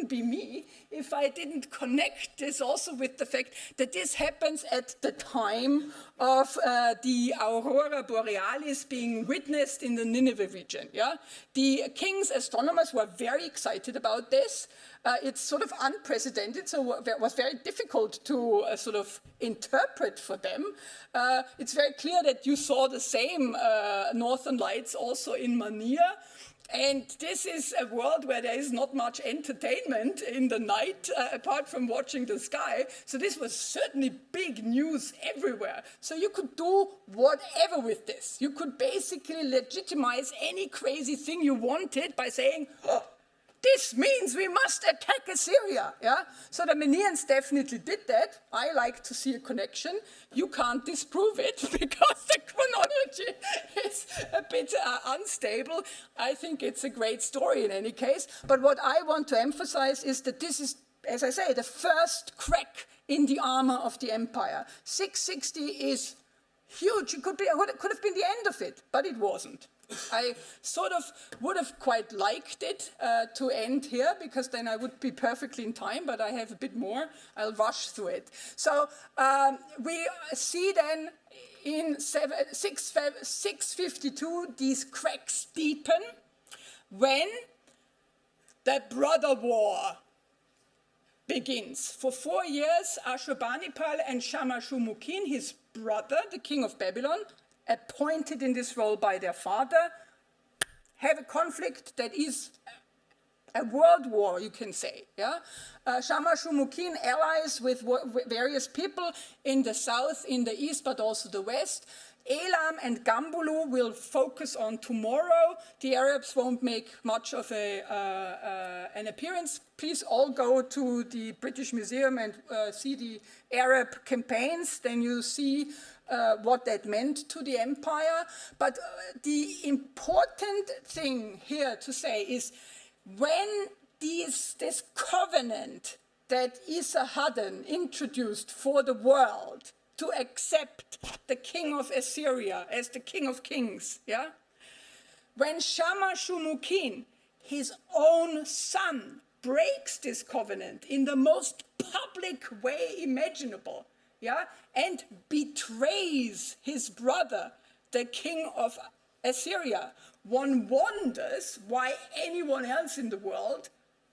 be me if I didn't connect this also with the fact that this happens at the time of the Aurora Borealis being witnessed in the Nineveh region. Yeah, the king's astronomers were very excited about this. It's sort of unprecedented, so it was very difficult to sort of interpret for them. It's very clear that you saw the same northern lights also in Mania. And this is a world where there is not much entertainment in the night, apart from watching the sky. So this was certainly big news everywhere. So you could do whatever with this. You could basically legitimize any crazy thing you wanted by saying, oh, this means we must attack Assyria. Yeah? So the Manians definitely did that. I like to see a connection. You can't disprove it because the chronology is a bit unstable. I think it's a great story in any case. But what I want to emphasize is that this is, as I say, the first crack in the armor of the empire. 660 is huge. It could have been the end of it, but it wasn't. I sort of would have quite liked it to end here, because then I would be perfectly in time, but I have a bit more. I'll rush through it. So we see then in 652 these cracks deepen when the brother war begins. For 4 years, Ashurbanipal and Shamash-shum-ukin, his brother, the king of Babylon, appointed in this role by their father, have a conflict that is a world war, you can say. Yeah, Shamash-shumukin allies with various people in the south, in the east, but also the west. Elam and Gambulu will focus on tomorrow. The Arabs won't make much of an appearance. Please all go to the British Museum and see the Arab campaigns. Then you see what that meant to the empire. But the important thing here to say is when this covenant that Esarhaddon introduced for the world to accept the king of Assyria as the king of kings, yeah? When Shamash-shumukin, his own son, breaks this covenant in the most public way imaginable, yeah, and betrays his brother, the king of Assyria, one wonders why anyone else in the world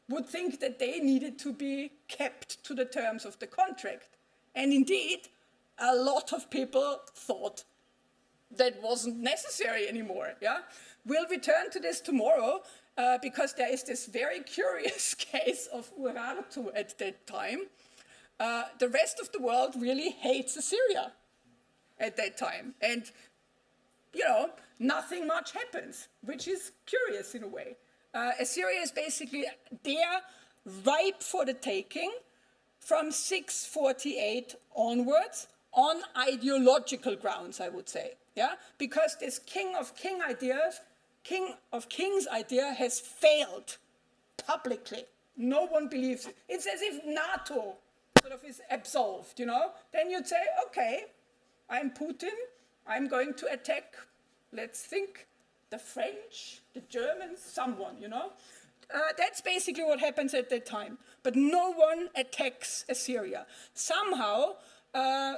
would think that they needed to be kept to the terms of the contract. And indeed, a lot of people thought that wasn't necessary anymore. Yeah, we'll return to this tomorrow because there is this very curious case of Urartu at that time. The rest of the world really hates Assyria at that time, and you know, nothing much happens, which is curious in a way. Assyria is basically there, ripe for the taking, from 648 onwards, on ideological grounds, I would say, yeah, because this king of kings idea has failed publicly. No one believes it. It's as if NATO sort of is absolved, you know. Then you'd say, okay, I'm Putin, I'm going to attack, let's think, the French, the Germans, someone, you know. That's basically what happens at that time. But no one attacks Assyria. Somehow,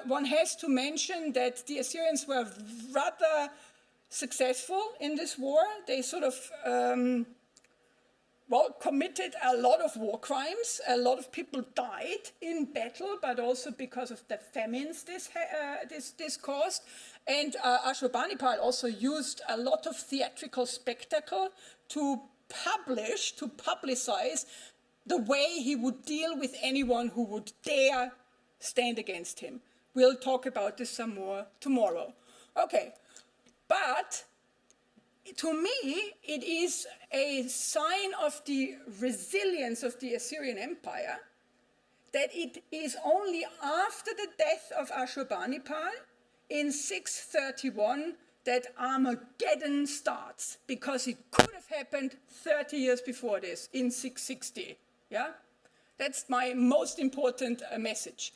one has to mention that the Assyrians were rather successful in this war. They sort of, committed a lot of war crimes. A lot of people died in battle, but also because of the famines this caused. And Ashurbanipal also used a lot of theatrical spectacle to publicize the way he would deal with anyone who would dare stand against him. We'll talk about this some more tomorrow. Okay, but to me, it is a sign of the resilience of the Assyrian Empire that it is only after the death of Ashurbanipal in 631 that Armageddon starts, because it could have happened 30 years before this, in 660. Yeah, that's my most important message.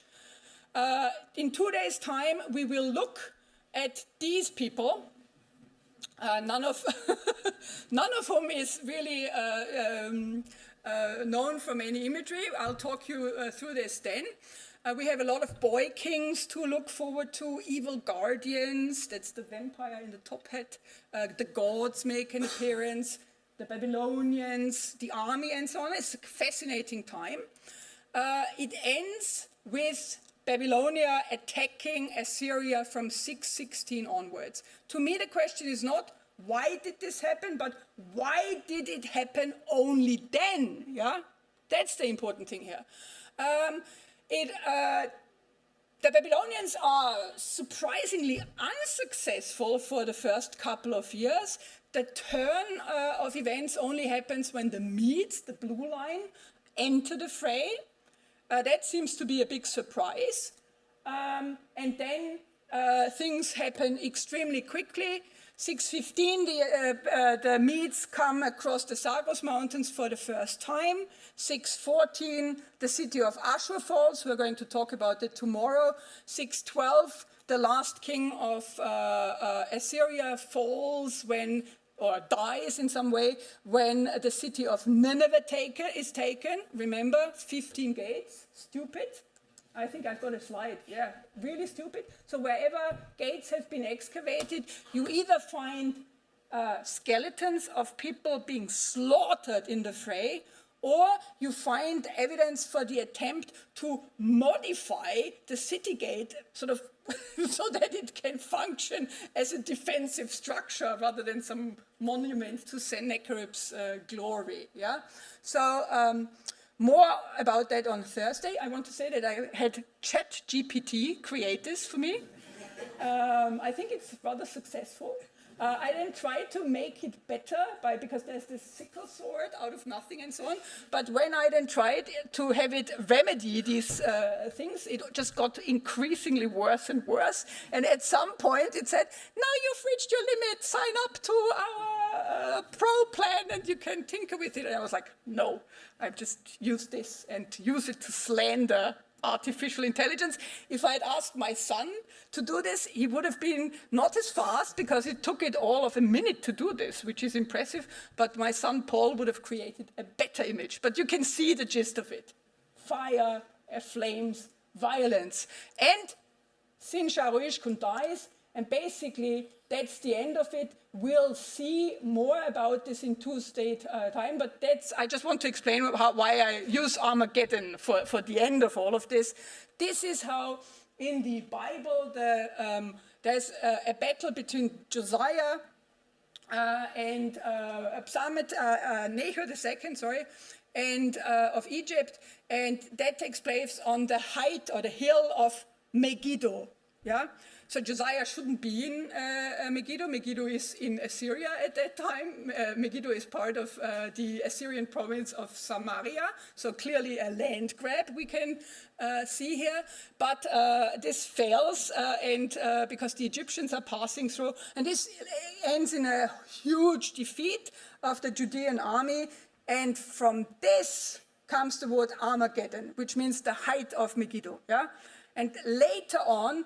In 2 days' time, we will look at these people, none of whom is really known from any imagery. I'll talk you through this then. We have a lot of boy kings to look forward to, evil guardians, that's the vampire in the top hat, the gods make an appearance, the Babylonians, the army, and so on. It's a fascinating time. It ends with Babylonia attacking Assyria from 616 onwards. To me, the question is not why did this happen, but why did it happen only then? Yeah, that's the important thing here. The Babylonians are surprisingly unsuccessful for the first couple of years. The turn of events only happens when the Medes, the blue line, enter the fray. That seems to be a big surprise. And then things happen extremely quickly. 615, the Medes come across the Zagros Mountains for the first time. 614, the city of Ashur falls. We're going to talk about it tomorrow. 612, the last king of Assyria falls or dies in some way when the city of Nineveh is taken. Remember, 15 gates, stupid. I think I've got a slide, yeah, really stupid. So wherever gates have been excavated, you either find skeletons of people being slaughtered in the fray, or you find evidence for the attempt to modify the city gate sort of so that it can function as a defensive structure rather than some monument to Sennacherib's glory. Yeah? So more about that on Thursday. I want to say that I had ChatGPT create this for me. I think it's rather successful. I then tried to make it better because there's this sickle sword out of nothing and so on. But when I then tried to have it remedy these things, it just got increasingly worse and worse. And at some point it said, now you've reached your limit, sign up to our pro plan and you can tinker with it. And I was like, no, I've just used this and use it to slander artificial intelligence. If I had asked my son to do this, he would have been not as fast because it took it all of a minute to do this, which is impressive. But my son Paul would have created a better image. But you can see the gist of it. Fire, flames, violence. And Sin Sharuish kun dies. And basically, that's the end of it. We'll see more about this in Tuesday time, but I just want to explain why I use Armageddon for the end of all of this. This is how, in the Bible, there's a battle between Josiah and Necho II, and of Egypt, and that takes place on the height or the hill of Megiddo. Yeah. So Josiah shouldn't be in Megiddo. Megiddo is in Assyria at that time. Megiddo is part of the Assyrian province of Samaria, so clearly a land grab we can see here. But this fails, and because the Egyptians are passing through, and this ends in a huge defeat of the Judean army. And from this comes the word Armageddon, which means the height of Megiddo. Yeah? And later on,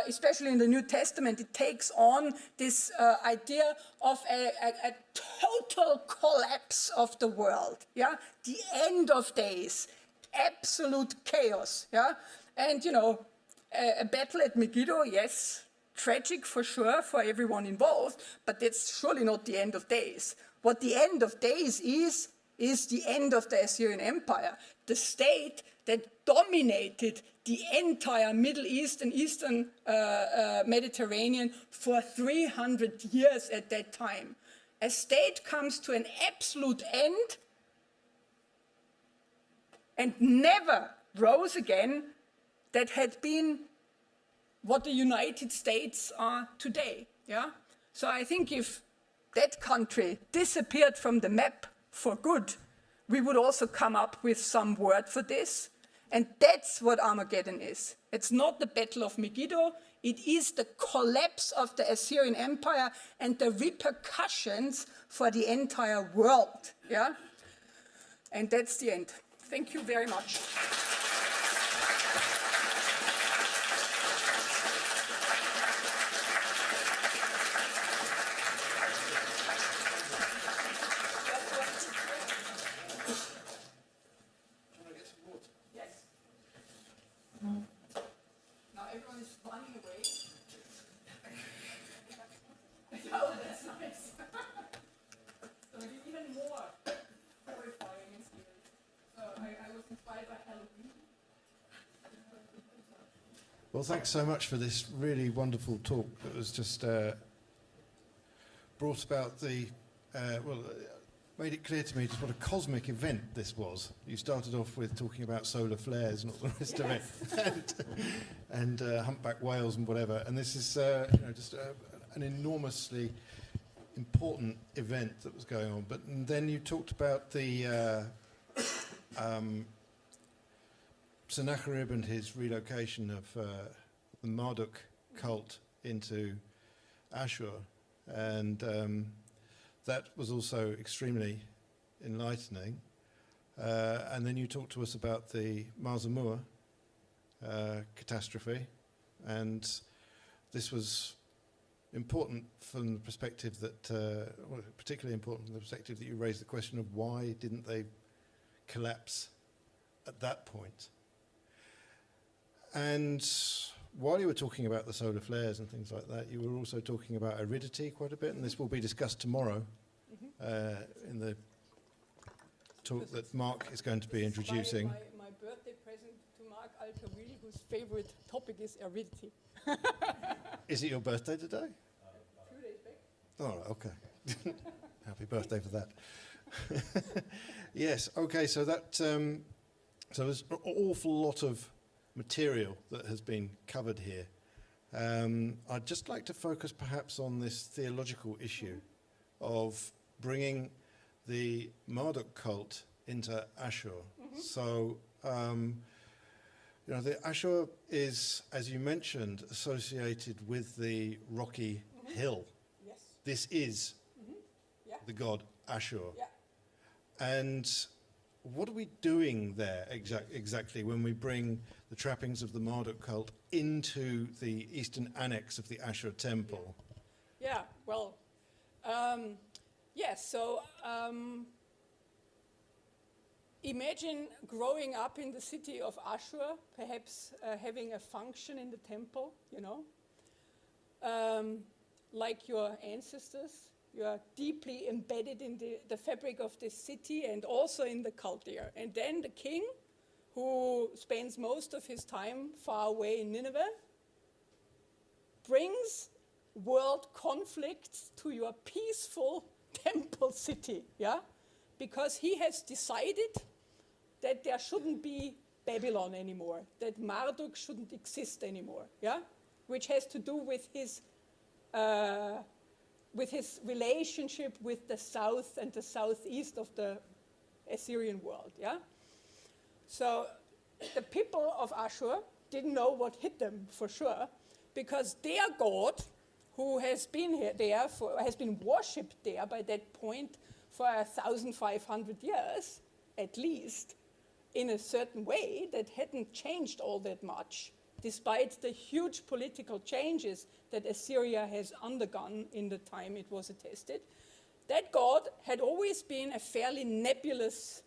especially in the New Testament, it takes on this idea of a total collapse of the world, yeah? The end of days, absolute chaos, yeah? And, you know, a battle at Megiddo, yes, tragic for sure for everyone involved, but that's surely not the end of days. What the end of days is the end of the Assyrian Empire, the state that dominated the entire Middle East and Eastern Mediterranean for 300 years at that time. A state comes to an absolute end and never rose again that had been what the United States are today. Yeah? So I think if that country disappeared from the map for good, we would also come up with some word for this. And that's what Armageddon is. It's not the Battle of Megiddo. It is the collapse of the Assyrian Empire and the repercussions for the entire world. Yeah? And that's the end. Thank you very much. Well, thanks so much for this really wonderful talk that was just brought about made it clear to me just what a cosmic event this was. You started off with talking about solar flares and all the rest of it, and humpback whales and whatever, and this is just an enormously important event that was going on. But then you talked about the Sennacherib and his relocation of the Marduk cult into Ashur, and that was also extremely enlightening. And then you talked to us about the Marzamur catastrophe, and this was important from the perspective that, particularly important from the perspective that you raised the question of why didn't they collapse at that point. And while you were talking about the solar flares and things like that, you were also talking about aridity quite a bit, and this will be discussed tomorrow in the talk that Mark is going to be introducing. My birthday present to Mark Alter-Will, whose favorite topic is aridity. Is it your birthday today? A few days back. Oh, okay. Happy birthday for that. Yes, okay, so that so there's an awful lot of material that has been covered here. I'd just like to focus perhaps on this theological issue of bringing the Marduk cult into Ashur. So, the Ashur is, as you mentioned, associated with the rocky hill. Yes. This is Yeah. the god Ashur. Yeah. And what are we doing there exactly when we bring the trappings of the Marduk cult into the eastern annex of the Ashur temple? Yeah, well, yes, so imagine growing up in the city of Ashur, perhaps having a function in the temple, like your ancestors. You are deeply embedded in the fabric of this city and also in the cult there. And then the king, who spends most of his time far away in Nineveh, brings world conflicts to your peaceful temple city, yeah? Because he has decided that there shouldn't be Babylon anymore, that Marduk shouldn't exist anymore, yeah? Which has to do with his relationship with the south and the southeast of the Assyrian world, yeah? So the people of Ashur didn't know what hit them for sure, because their god, who has been has been worshipped there by that point for 1,500 years, at least, in a certain way that hadn't changed all that much, despite the huge political changes that Assyria has undergone in the time it was attested. That god had always been a fairly nebulous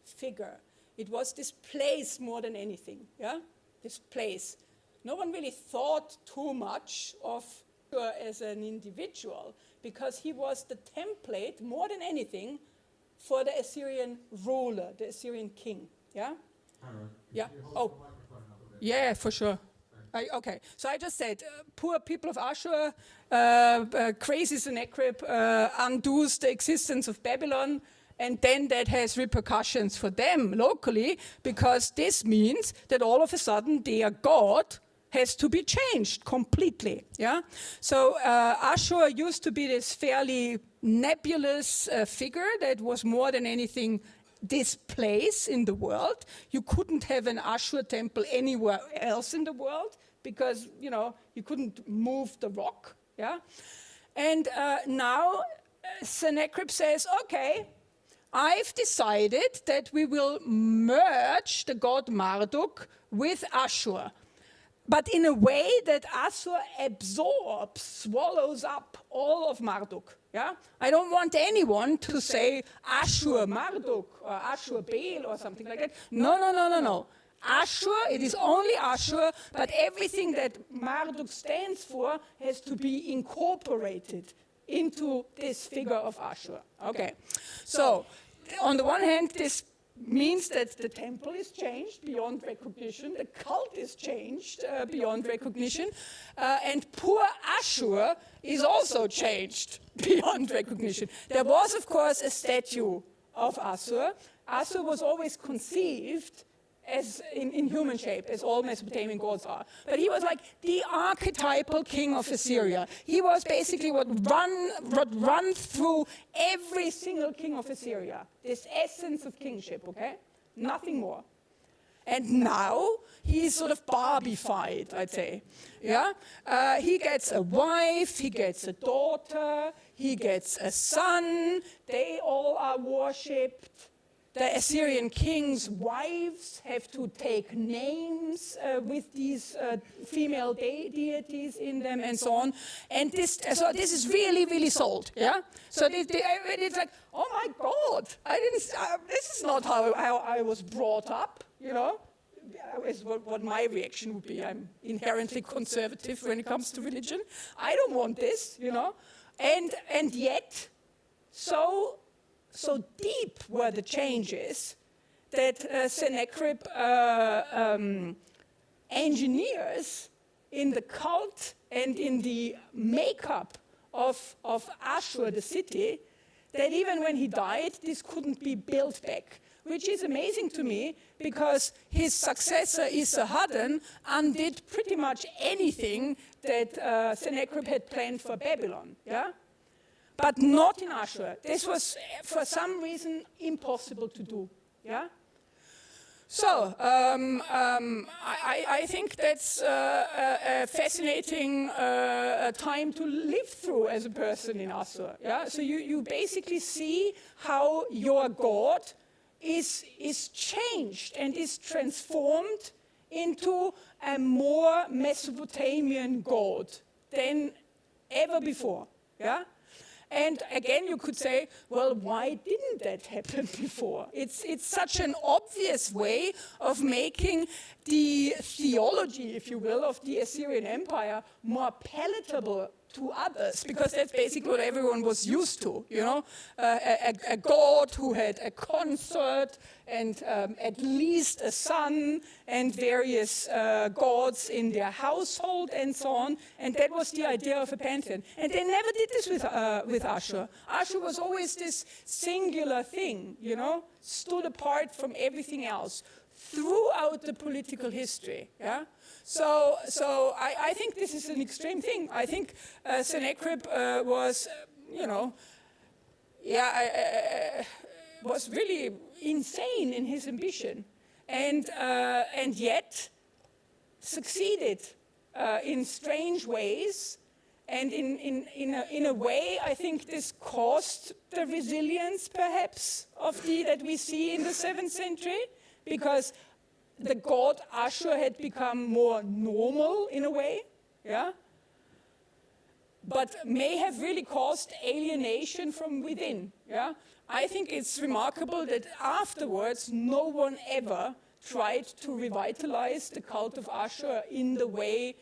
figure. It was this place more than anything, yeah? This place. No one really thought too much of her as an individual, because he was the template, more than anything, for the Assyrian ruler, the Assyrian king, yeah? Yeah, oh, yeah, for sure. Okay, so I just said, poor people of Ashur, crazy Sennacherib undoes the existence of Babylon, and then that has repercussions for them locally, because this means that all of a sudden their god has to be changed completely, yeah? So Ashur used to be this fairly nebulous figure that was more than anything this place in the world. You couldn't have an Ashur temple anywhere else in the world because, you couldn't move the rock, yeah? And now Sennacherib says, okay, I've decided that we will merge the god Marduk with Ashur, but in a way that Assur swallows up all of Marduk. Yeah? I don't want anyone to say Ashur Marduk or Ashur Baal or something like that. No. Ashur, it is only Ashur, but everything that Marduk stands for has to be incorporated into this figure of Ashur. Okay. So, on the one hand, this means that the temple is changed beyond recognition, the cult is changed beyond recognition, and poor Ashur is also changed beyond recognition. There was, of course, a statue of Assur. Assur was always conceived as in human shape, as all Mesopotamian gods are. But he was like the archetypal king of Assyria. He was basically what run through every single king of Assyria. This essence of kingship, okay? Nothing more. And now he's sort of Barbified, I'd say. Yeah? He gets a wife, he gets a daughter, he gets a son. They all are worshipped. The Assyrian king's wives have to take names with these female deities in them and so on. And this is really, really sold, yeah? So it's like, oh my God, this is not how I was brought up, is what my reaction would be. I'm inherently conservative when it comes to religion. I don't want this, And yet, so so deep were the changes that Sennacherib engineers in the cult and in the makeup of Ashur, the city, that even when he died, this couldn't be built back, which is amazing to me because his successor, Esarhaddon, undid pretty much anything that Sennacherib had planned for Babylon, yeah? But not in Ashur. This was, for some reason, impossible to do, yeah? So, I think that's a fascinating time to live through as a person in Assur. Yeah? So you basically see how your god is changed and is transformed into a more Mesopotamian god than ever before. Yeah? And again, you could say, well, why didn't that happen before? It's such an obvious way of making the theology, if you will, of the Assyrian Empire more palatable to others, because that's basically what everyone was used to, you know? A god who had a consort and at least a son and various gods in their household and so on, and that was the idea of a pantheon. And they never did this with Ashur. Ashur was always this singular thing, you know, stood apart from everything else throughout the political history, yeah? So I think this is an extreme thing. I think Sennacherib was, you know, was really insane in his ambition, and yet succeeded in strange ways, and in a way, I think this caused the resilience, perhaps, that we see in the 7th century, because the god Ashur had become more normal in a way, yeah? But may have really caused alienation from within, yeah? I think it's remarkable that afterwards no one ever tried to revitalize the cult of Ashur in the way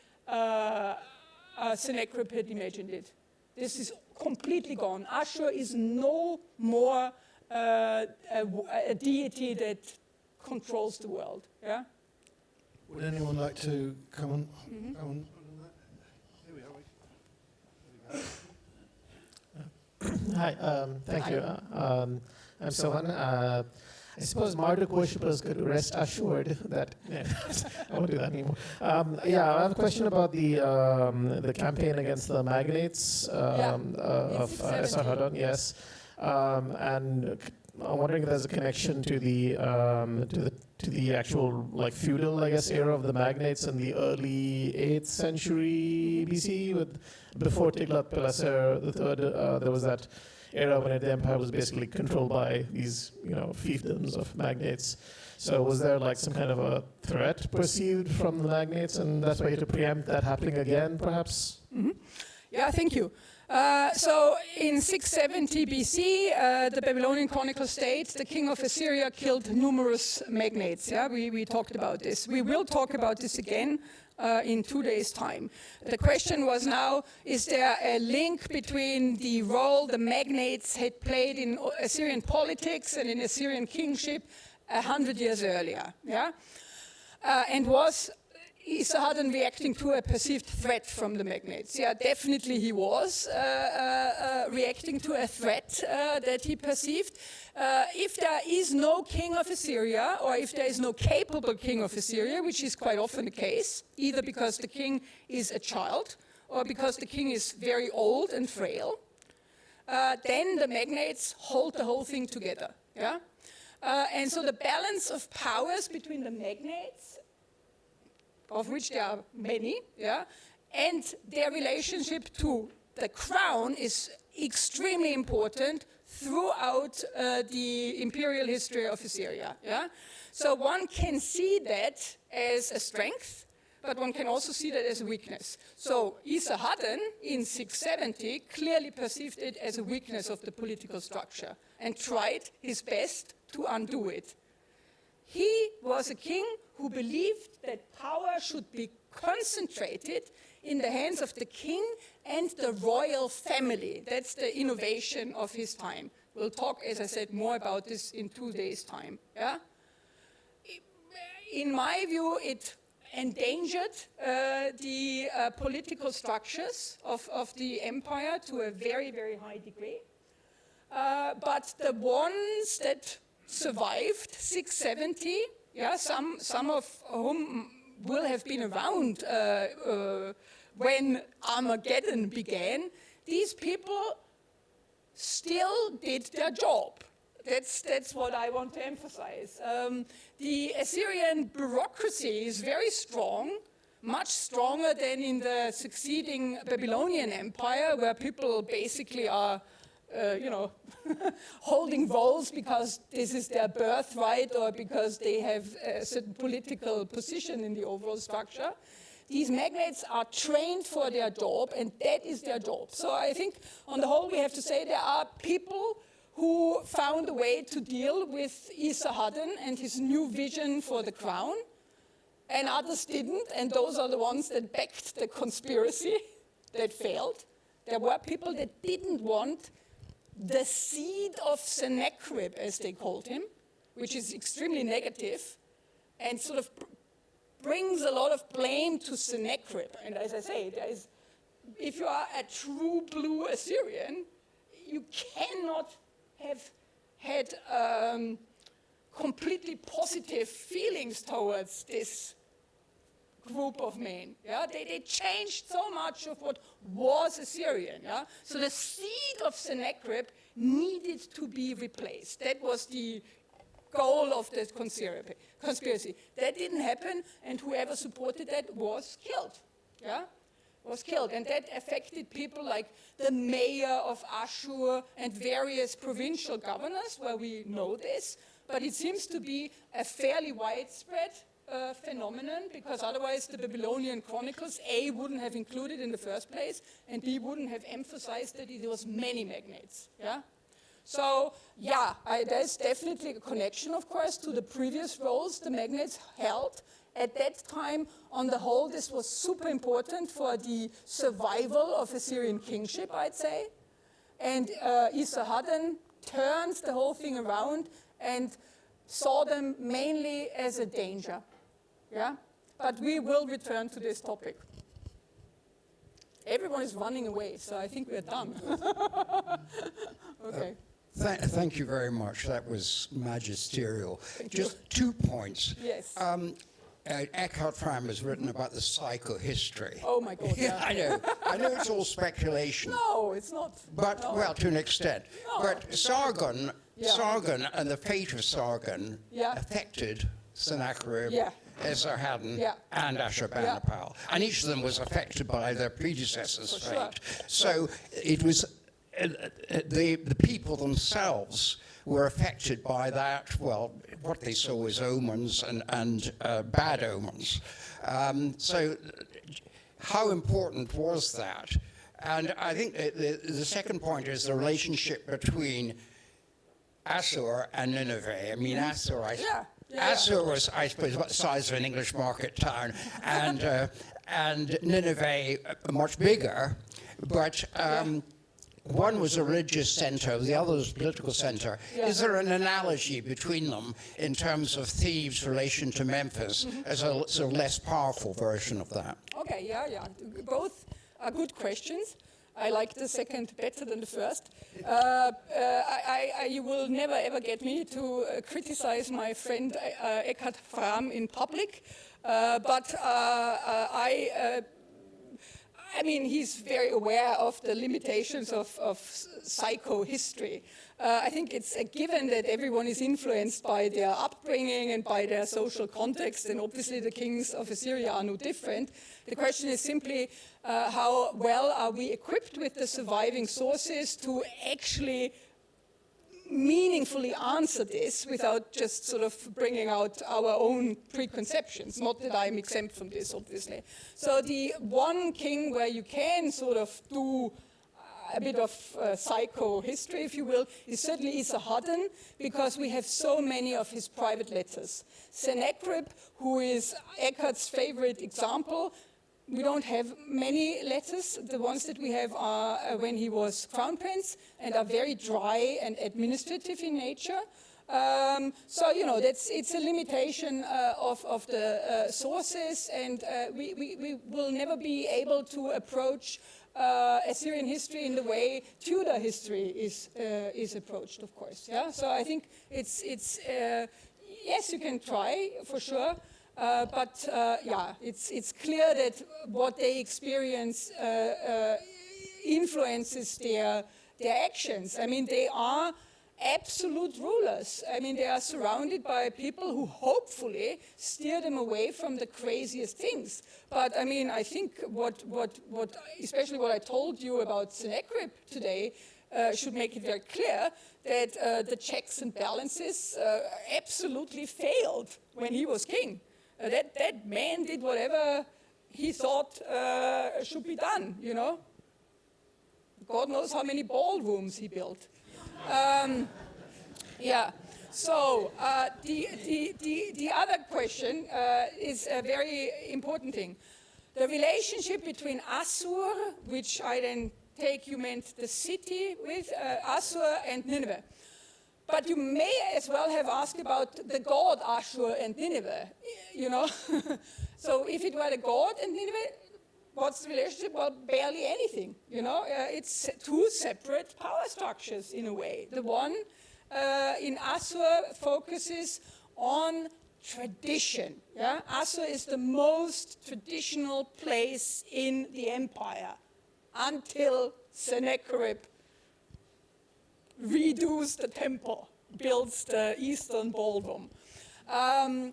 Sennacherib had imagined it. This is completely gone. Ashur is no more a deity that controls the world. Yeah. Would anyone like to come on? Come on. Here we are. Hi, thank you. I'm Sohan. I suppose Marduk worshippers could rest assured that I won't do that anymore. Yeah, I have a question about the campaign against the magnates of Esarhaddon. Yes, and I'm wondering if there's a connection to the actual like feudal, I guess, era of the magnates in the early 8th century BC. Before Tiglath-Pileser III, there was that era when the empire was basically controlled by these, you know, fiefdoms of magnates. So was there like some kind of a threat perceived from the magnates, and that's why you had to preempt that happening again, perhaps? Mm-hmm. Yeah, thank you. So in 670 BC, the Babylonian chronicle states the king of Assyria killed numerous magnates. Yeah, we talked about this. We will talk about this again in 2 days' time. The question was now, is there a link between the role the magnates had played in Assyrian politics and in Assyrian kingship 100 years earlier? Yeah, and was Esarhaddon reacting to a perceived threat from the magnates? Yeah, definitely he was reacting to a threat that he perceived. If there is no king of Assyria, or if there is no capable king of Assyria, which is quite often the case, either because the king is a child, or because the king is very old and frail, then the magnates hold the whole thing together. Yeah? And so the balance of powers between the magnates, of which there are many, yeah, and their relationship to the crown is extremely important throughout the imperial history of Assyria. Yeah? So one can see that as a strength, but one can also see that as a weakness. So Esarhaddon in 670 clearly perceived it as a weakness of the political structure and tried his best to undo it. He was a king who believed that power should be concentrated in the hands of the king and the royal family. That's the innovation of his time. We'll talk, as I said, more about this in 2 days' time. Yeah? In my view, it endangered the political structures of the empire to a very, very high degree. But the ones that survived 670, yeah, some of whom will have been around when Armageddon began, these people still did their job. That's what I want to emphasize. The Assyrian bureaucracy is very strong, much stronger than in the succeeding Babylonian Empire, where people basically are, holding roles because this is their birthright or because they have a certain political position in the overall structure. These magnates are trained for their job, and that is their job. So I think, on the whole, we have to say there are people who found a way to deal with Esarhaddon and his new vision for the crown, and others didn't, and those are the ones that backed the conspiracy that failed. There were people that didn't want the seed of Sennacherib, as they called him, which is extremely negative, and sort of brings a lot of blame to Sennacherib. And as I say, if you are a true blue Assyrian, you cannot have had completely positive feelings towards this group of men. Yeah? They changed so much of what was Assyrian. Yeah? So the seed of Sennacherib needed to be replaced. That was the goal of the conspiracy. That didn't happen, and whoever supported that was killed. Yeah? Was killed, and that affected people like the mayor of Ashur and various provincial governors, where we know this, but it seems to be a fairly widespread phenomenon, because otherwise the Babylonian chronicles, A, wouldn't have included in the first place, and B, wouldn't have emphasized that it was many magnates. Yeah? So, yeah, there's definitely a connection, of course, to the previous roles the magnates held. At that time, on the whole, this was super important for the survival of Assyrian kingship, I'd say. And Esarhaddon turned the whole thing around and saw them mainly as a danger. Yeah? But we will return to this topic. Everyone is running away, so I think we're done. Okay. Thank you very much. That was magisterial. Just 2 points. Yes. Eckhart Fromm has written about the psychohistory. Oh my God, yeah. I know it's all speculation. No, it's not. But, no. well, to an extent. No. But Sargon and the fate of Sargon affected Sennacherib, Esarhaddon, and Ashurbanipal. And each of them was affected by their predecessor's fate. Sure. So it was the people themselves were affected by that, well, what they saw as omens and bad omens. So how important was that? And I think the second point is the relationship between Assur and Nineveh. I mean, Assur, Assur was, I suppose, about the size of an English market town, and Nineveh much bigger, but one was a religious center, the other was a political center. Yeah. Is there an analogy between them in terms of Thebes' relation to Memphis as a sort of less powerful version of that? Okay, yeah. Both are good questions. I like the second better than the first. You will never ever get me to criticize my friend Eckhart Fromm in public, but I mean, he's very aware of the limitations of psychohistory. I think it's a given that everyone is influenced by their upbringing and by their social context, and obviously the kings of Assyria are no different. The question is simply how well are we equipped with the surviving sources to actually meaningfully answer this without just sort of bringing out our own preconceptions. Not that I'm exempt from this, obviously. So the one king where you can sort of do a bit of psycho-history, if you will, is certainly Esarhaddon, because we have so many of his private letters. Sennacherib, who is Eckhart's favorite example, we don't have many letters. The ones that we have are when he was crown prince and are very dry and administrative in nature. So, you know, it's a limitation of the sources, and we will never be able to approach Assyrian history in the way Tudor history is approached, of course. Yeah. So I think it's yes, you can try for sure, but yeah, it's clear that what they experience influences their actions. I mean, they are absolute rulers. I mean, they are surrounded by people who hopefully steer them away from the craziest things. But I mean, I think what especially what I told you about Sennacherib today should make it very clear that the checks and balances absolutely failed when he was king. That man did whatever he thought should be done, you know. God knows how many ballrooms he built. Yeah. So the other question is a very important thing. The relationship between Assur, which I then take you meant the city with, Assur and Nineveh. But you may as well have asked about the god Ashur and Nineveh, you know. So if it were the god and Nineveh, what's the relationship? Well, barely anything, you know. It's two separate power structures in a way. The one in Assur focuses on tradition. Yeah? Assur is the most traditional place in the empire until Sennacherib redoes the temple, builds the eastern ballroom.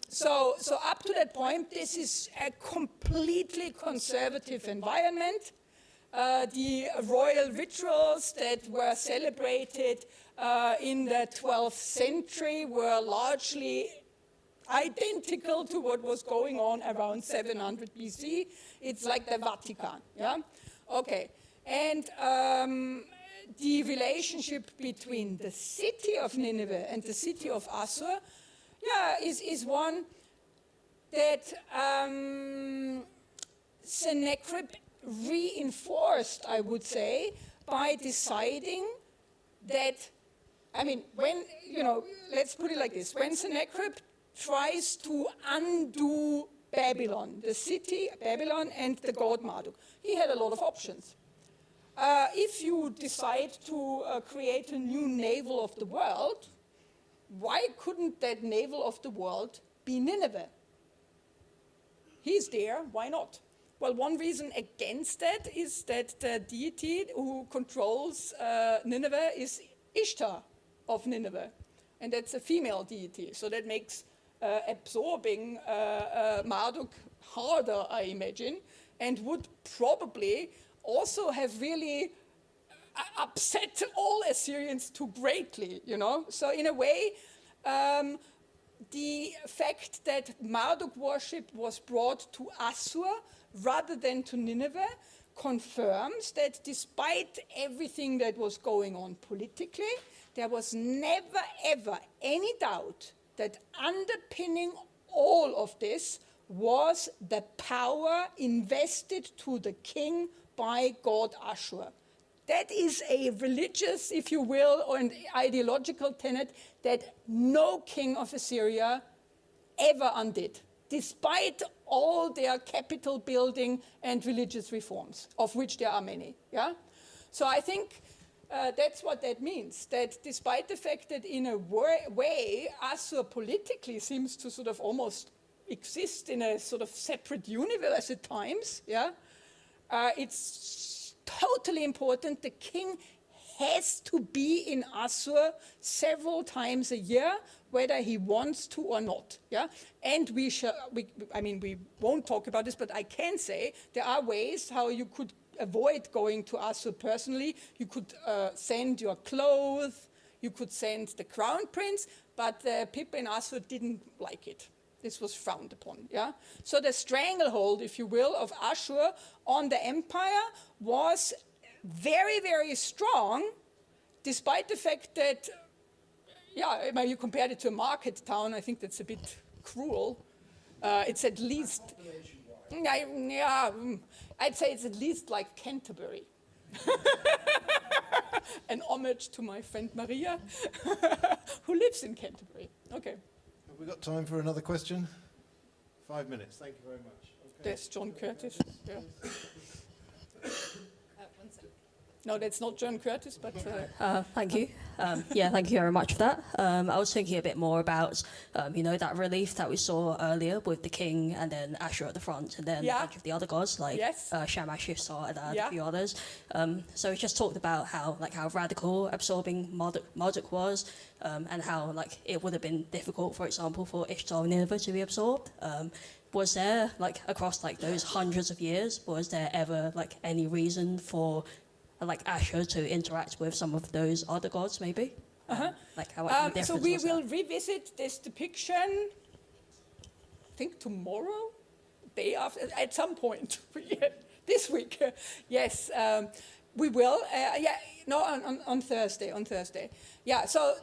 So up to that point, this is a completely conservative environment. The royal rituals that were celebrated in the 12th century were largely identical to what was going on around 700 BC. It's like the Vatican, yeah? Okay, and the relationship between the city of Nineveh and the city of Assur, yeah, is one that Sennacherib reinforced, I would say, by deciding that, I mean, when, you know, let's put it like this, when Sennacherib tries to undo Babylon, the city, Babylon, and the god Marduk, he had a lot of options. If you decide to create a new navel of the world, why couldn't that navel of the world be Nineveh? He's there, why not? Well, one reason against that is that the deity who controls Nineveh is Ishtar of Nineveh, and that's a female deity, so that makes absorbing Marduk harder, I imagine, and would probably also have really upset all Assyrians too greatly, you know? So in a way, the fact that Marduk worship was brought to Assur rather than to Nineveh confirms that despite everything that was going on politically, there was never ever any doubt that underpinning all of this was the power invested to the king by god Ashur. That is a religious, if you will, or an ideological tenet that no king of Assyria ever undid, despite all their capital building and religious reforms, of which there are many. Yeah? So I think that's what that means, that despite the fact that in a way Assur politically seems to sort of almost exist in a sort of separate universe at times, yeah, it's totally important. The king has to be in Assur several times a year, whether he wants to or not. Yeah, and we won't talk about this, but I can say there are ways how you could avoid going to Assur personally. You could send your clothes, you could send the crown prince, but the people in Assur didn't like it. This was frowned upon, yeah? So the stranglehold, if you will, of Ashur on the empire was very, very strong, despite the fact that, yeah, you compared it to a market town, I think that's a bit cruel. It's at least... I'd say it's at least like Canterbury. An homage to my friend Maria, who lives in Canterbury. Okay. Have we got time for another question? 5 minutes. Thank you very much. Okay. There's John Curtis. Yeah. No, that's not John Curtis, but... Thank you. Thank you very much for that. I was thinking a bit more about, that relief that we saw earlier with the king and then Ashur at the front and then a bunch of the other gods like Shamash, Assur, and a few others. So we just talked about how radical absorbing Marduk was and how it would have been difficult, for example, for Ishtar and Nineveh to be absorbed. Was there, across those hundreds of years, was there ever any reason for Ashur to interact with some of those other gods, maybe? So we will revisit this depiction, I think tomorrow, day after, at some point, this week. Yes, we will. On Thursday. Yeah, so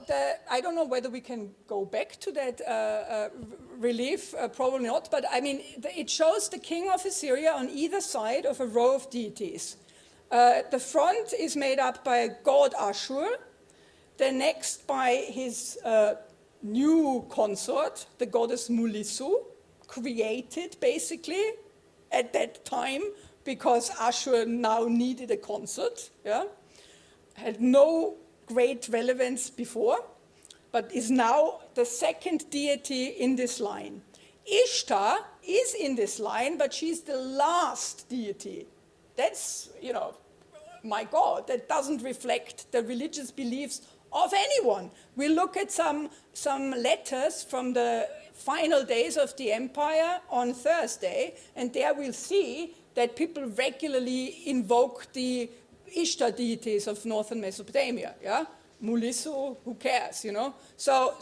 I don't know whether we can go back to that relief, probably not, but I mean, it shows the king of Assyria on either side of a row of deities. The front is made up by god Ashur, the next by his new consort, the goddess Mulisu, created basically at that time because Ashur now needed a consort, had no great relevance before, but is now the second deity in this line. Ishtar is in this line, but she's the last deity. That's, my God, that doesn't reflect the religious beliefs of anyone. We look at some letters from the final days of the empire on Thursday, and there we'll see that people regularly invoke the Ishtar deities of northern Mesopotamia, Mulisu, who cares, So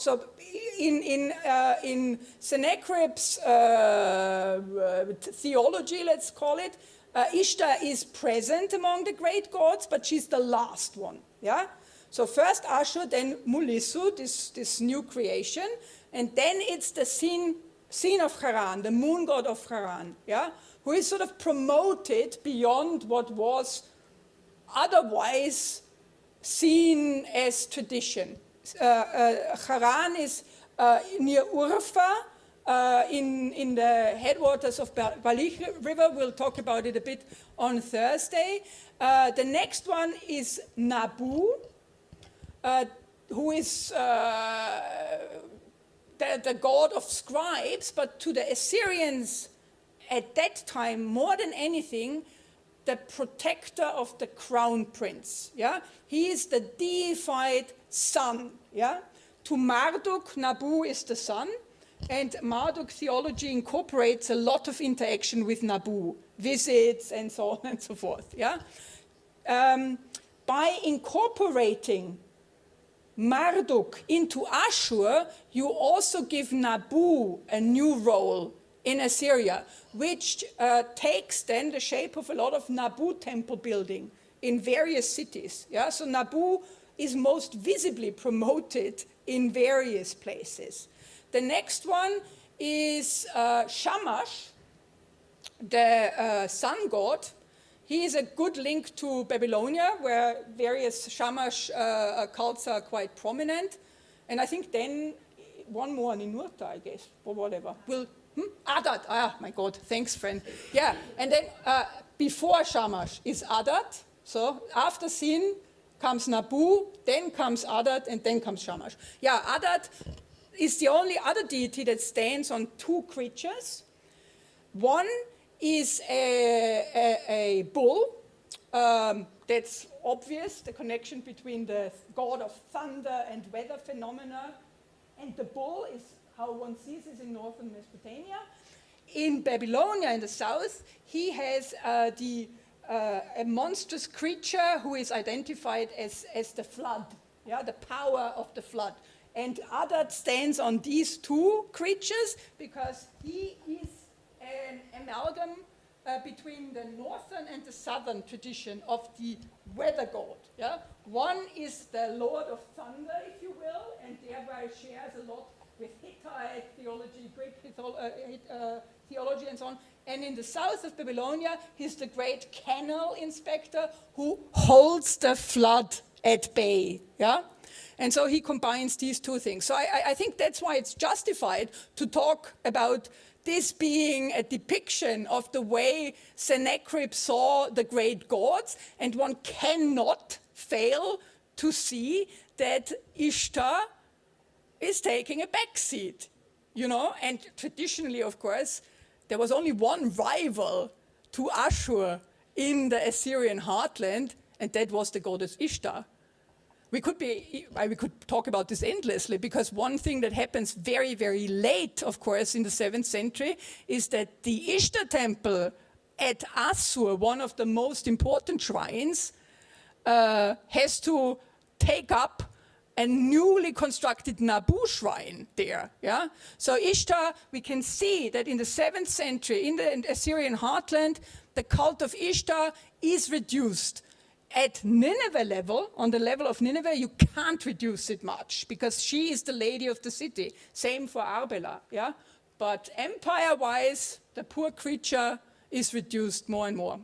in Sennacherib's theology, let's call it, Ishtar is present among the great gods, but she's the last one, So first Ashur, then Mulisu, this new creation, and then it's the Sin of Haran, the moon god of Haran, who is sort of promoted beyond what was otherwise seen as tradition. Haran is near Urfa, in the headwaters of Balich River. We'll talk about it a bit on Thursday. The next one is Nabu, who is the god of scribes, but to the Assyrians at that time, more than anything, the protector of the crown prince. He is the deified sun. To Marduk, Nabu is the sun. And Marduk theology incorporates a lot of interaction with Nabu, visits and so on and so forth. By incorporating Marduk into Ashur, you also give Nabu a new role in Assyria, which takes then the shape of a lot of Nabu temple building in various cities. So Nabu is most visibly promoted in various places. The next one is Shamash, the sun god. He is a good link to Babylonia, where various Shamash cults are quite prominent. And I think then one more Ninurta, I guess, or whatever. Adat, my God, thanks, friend. And then before Shamash is Adat. So after Sin comes Nabu, then comes Adat, and then comes Shamash. Adat is the only other deity that stands on two creatures. One is a bull. That's obvious, the connection between the god of thunder and weather phenomena. And the bull is how one sees it in northern Mesopotamia. In Babylonia, in the south, he has a monstrous creature who is identified as the flood, the power of the flood. And Adat stands on these two creatures because he is an amalgam between the northern and the southern tradition of the weather god. One is the lord of thunder, if you will, and thereby shares a lot with Hittite theology, Greek theology and so on. And in the south of Babylonia, he's the great canal inspector who holds the flood at bay. Yeah? And so he combines these two things. So I think that's why it's justified to talk about this being a depiction of the way Sennacherib saw the great gods, and one cannot fail to see that Ishtar is taking a backseat, you know, and traditionally, of course, there was only one rival to Ashur in the Assyrian heartland, and that was the goddess Ishtar. We could talk about this endlessly, because one thing that happens very, very late, of course, in the 7th century, is that the Ishtar temple at Assur, one of the most important shrines, has to take up a newly constructed Nabu shrine there. Yeah? So Ishtar, we can see that in the 7th century, in the Assyrian heartland, the cult of Ishtar is reduced. At Nineveh level, on the level of Nineveh, you can't reduce it much, because she is the lady of the city. Same for Arbela. Yeah? But empire-wise, the poor creature is reduced more and more.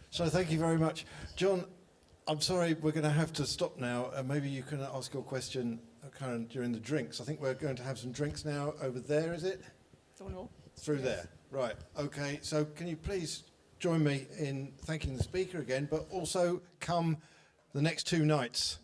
So thank you very much. John, I'm sorry, we're going to have to stop now. Maybe you can ask your question, Karen, during the drinks. I think we're going to have some drinks now over there, is it? Don't know. Through there. Right. Okay. So can you please join me in thanking the speaker again, but also come the next 2 nights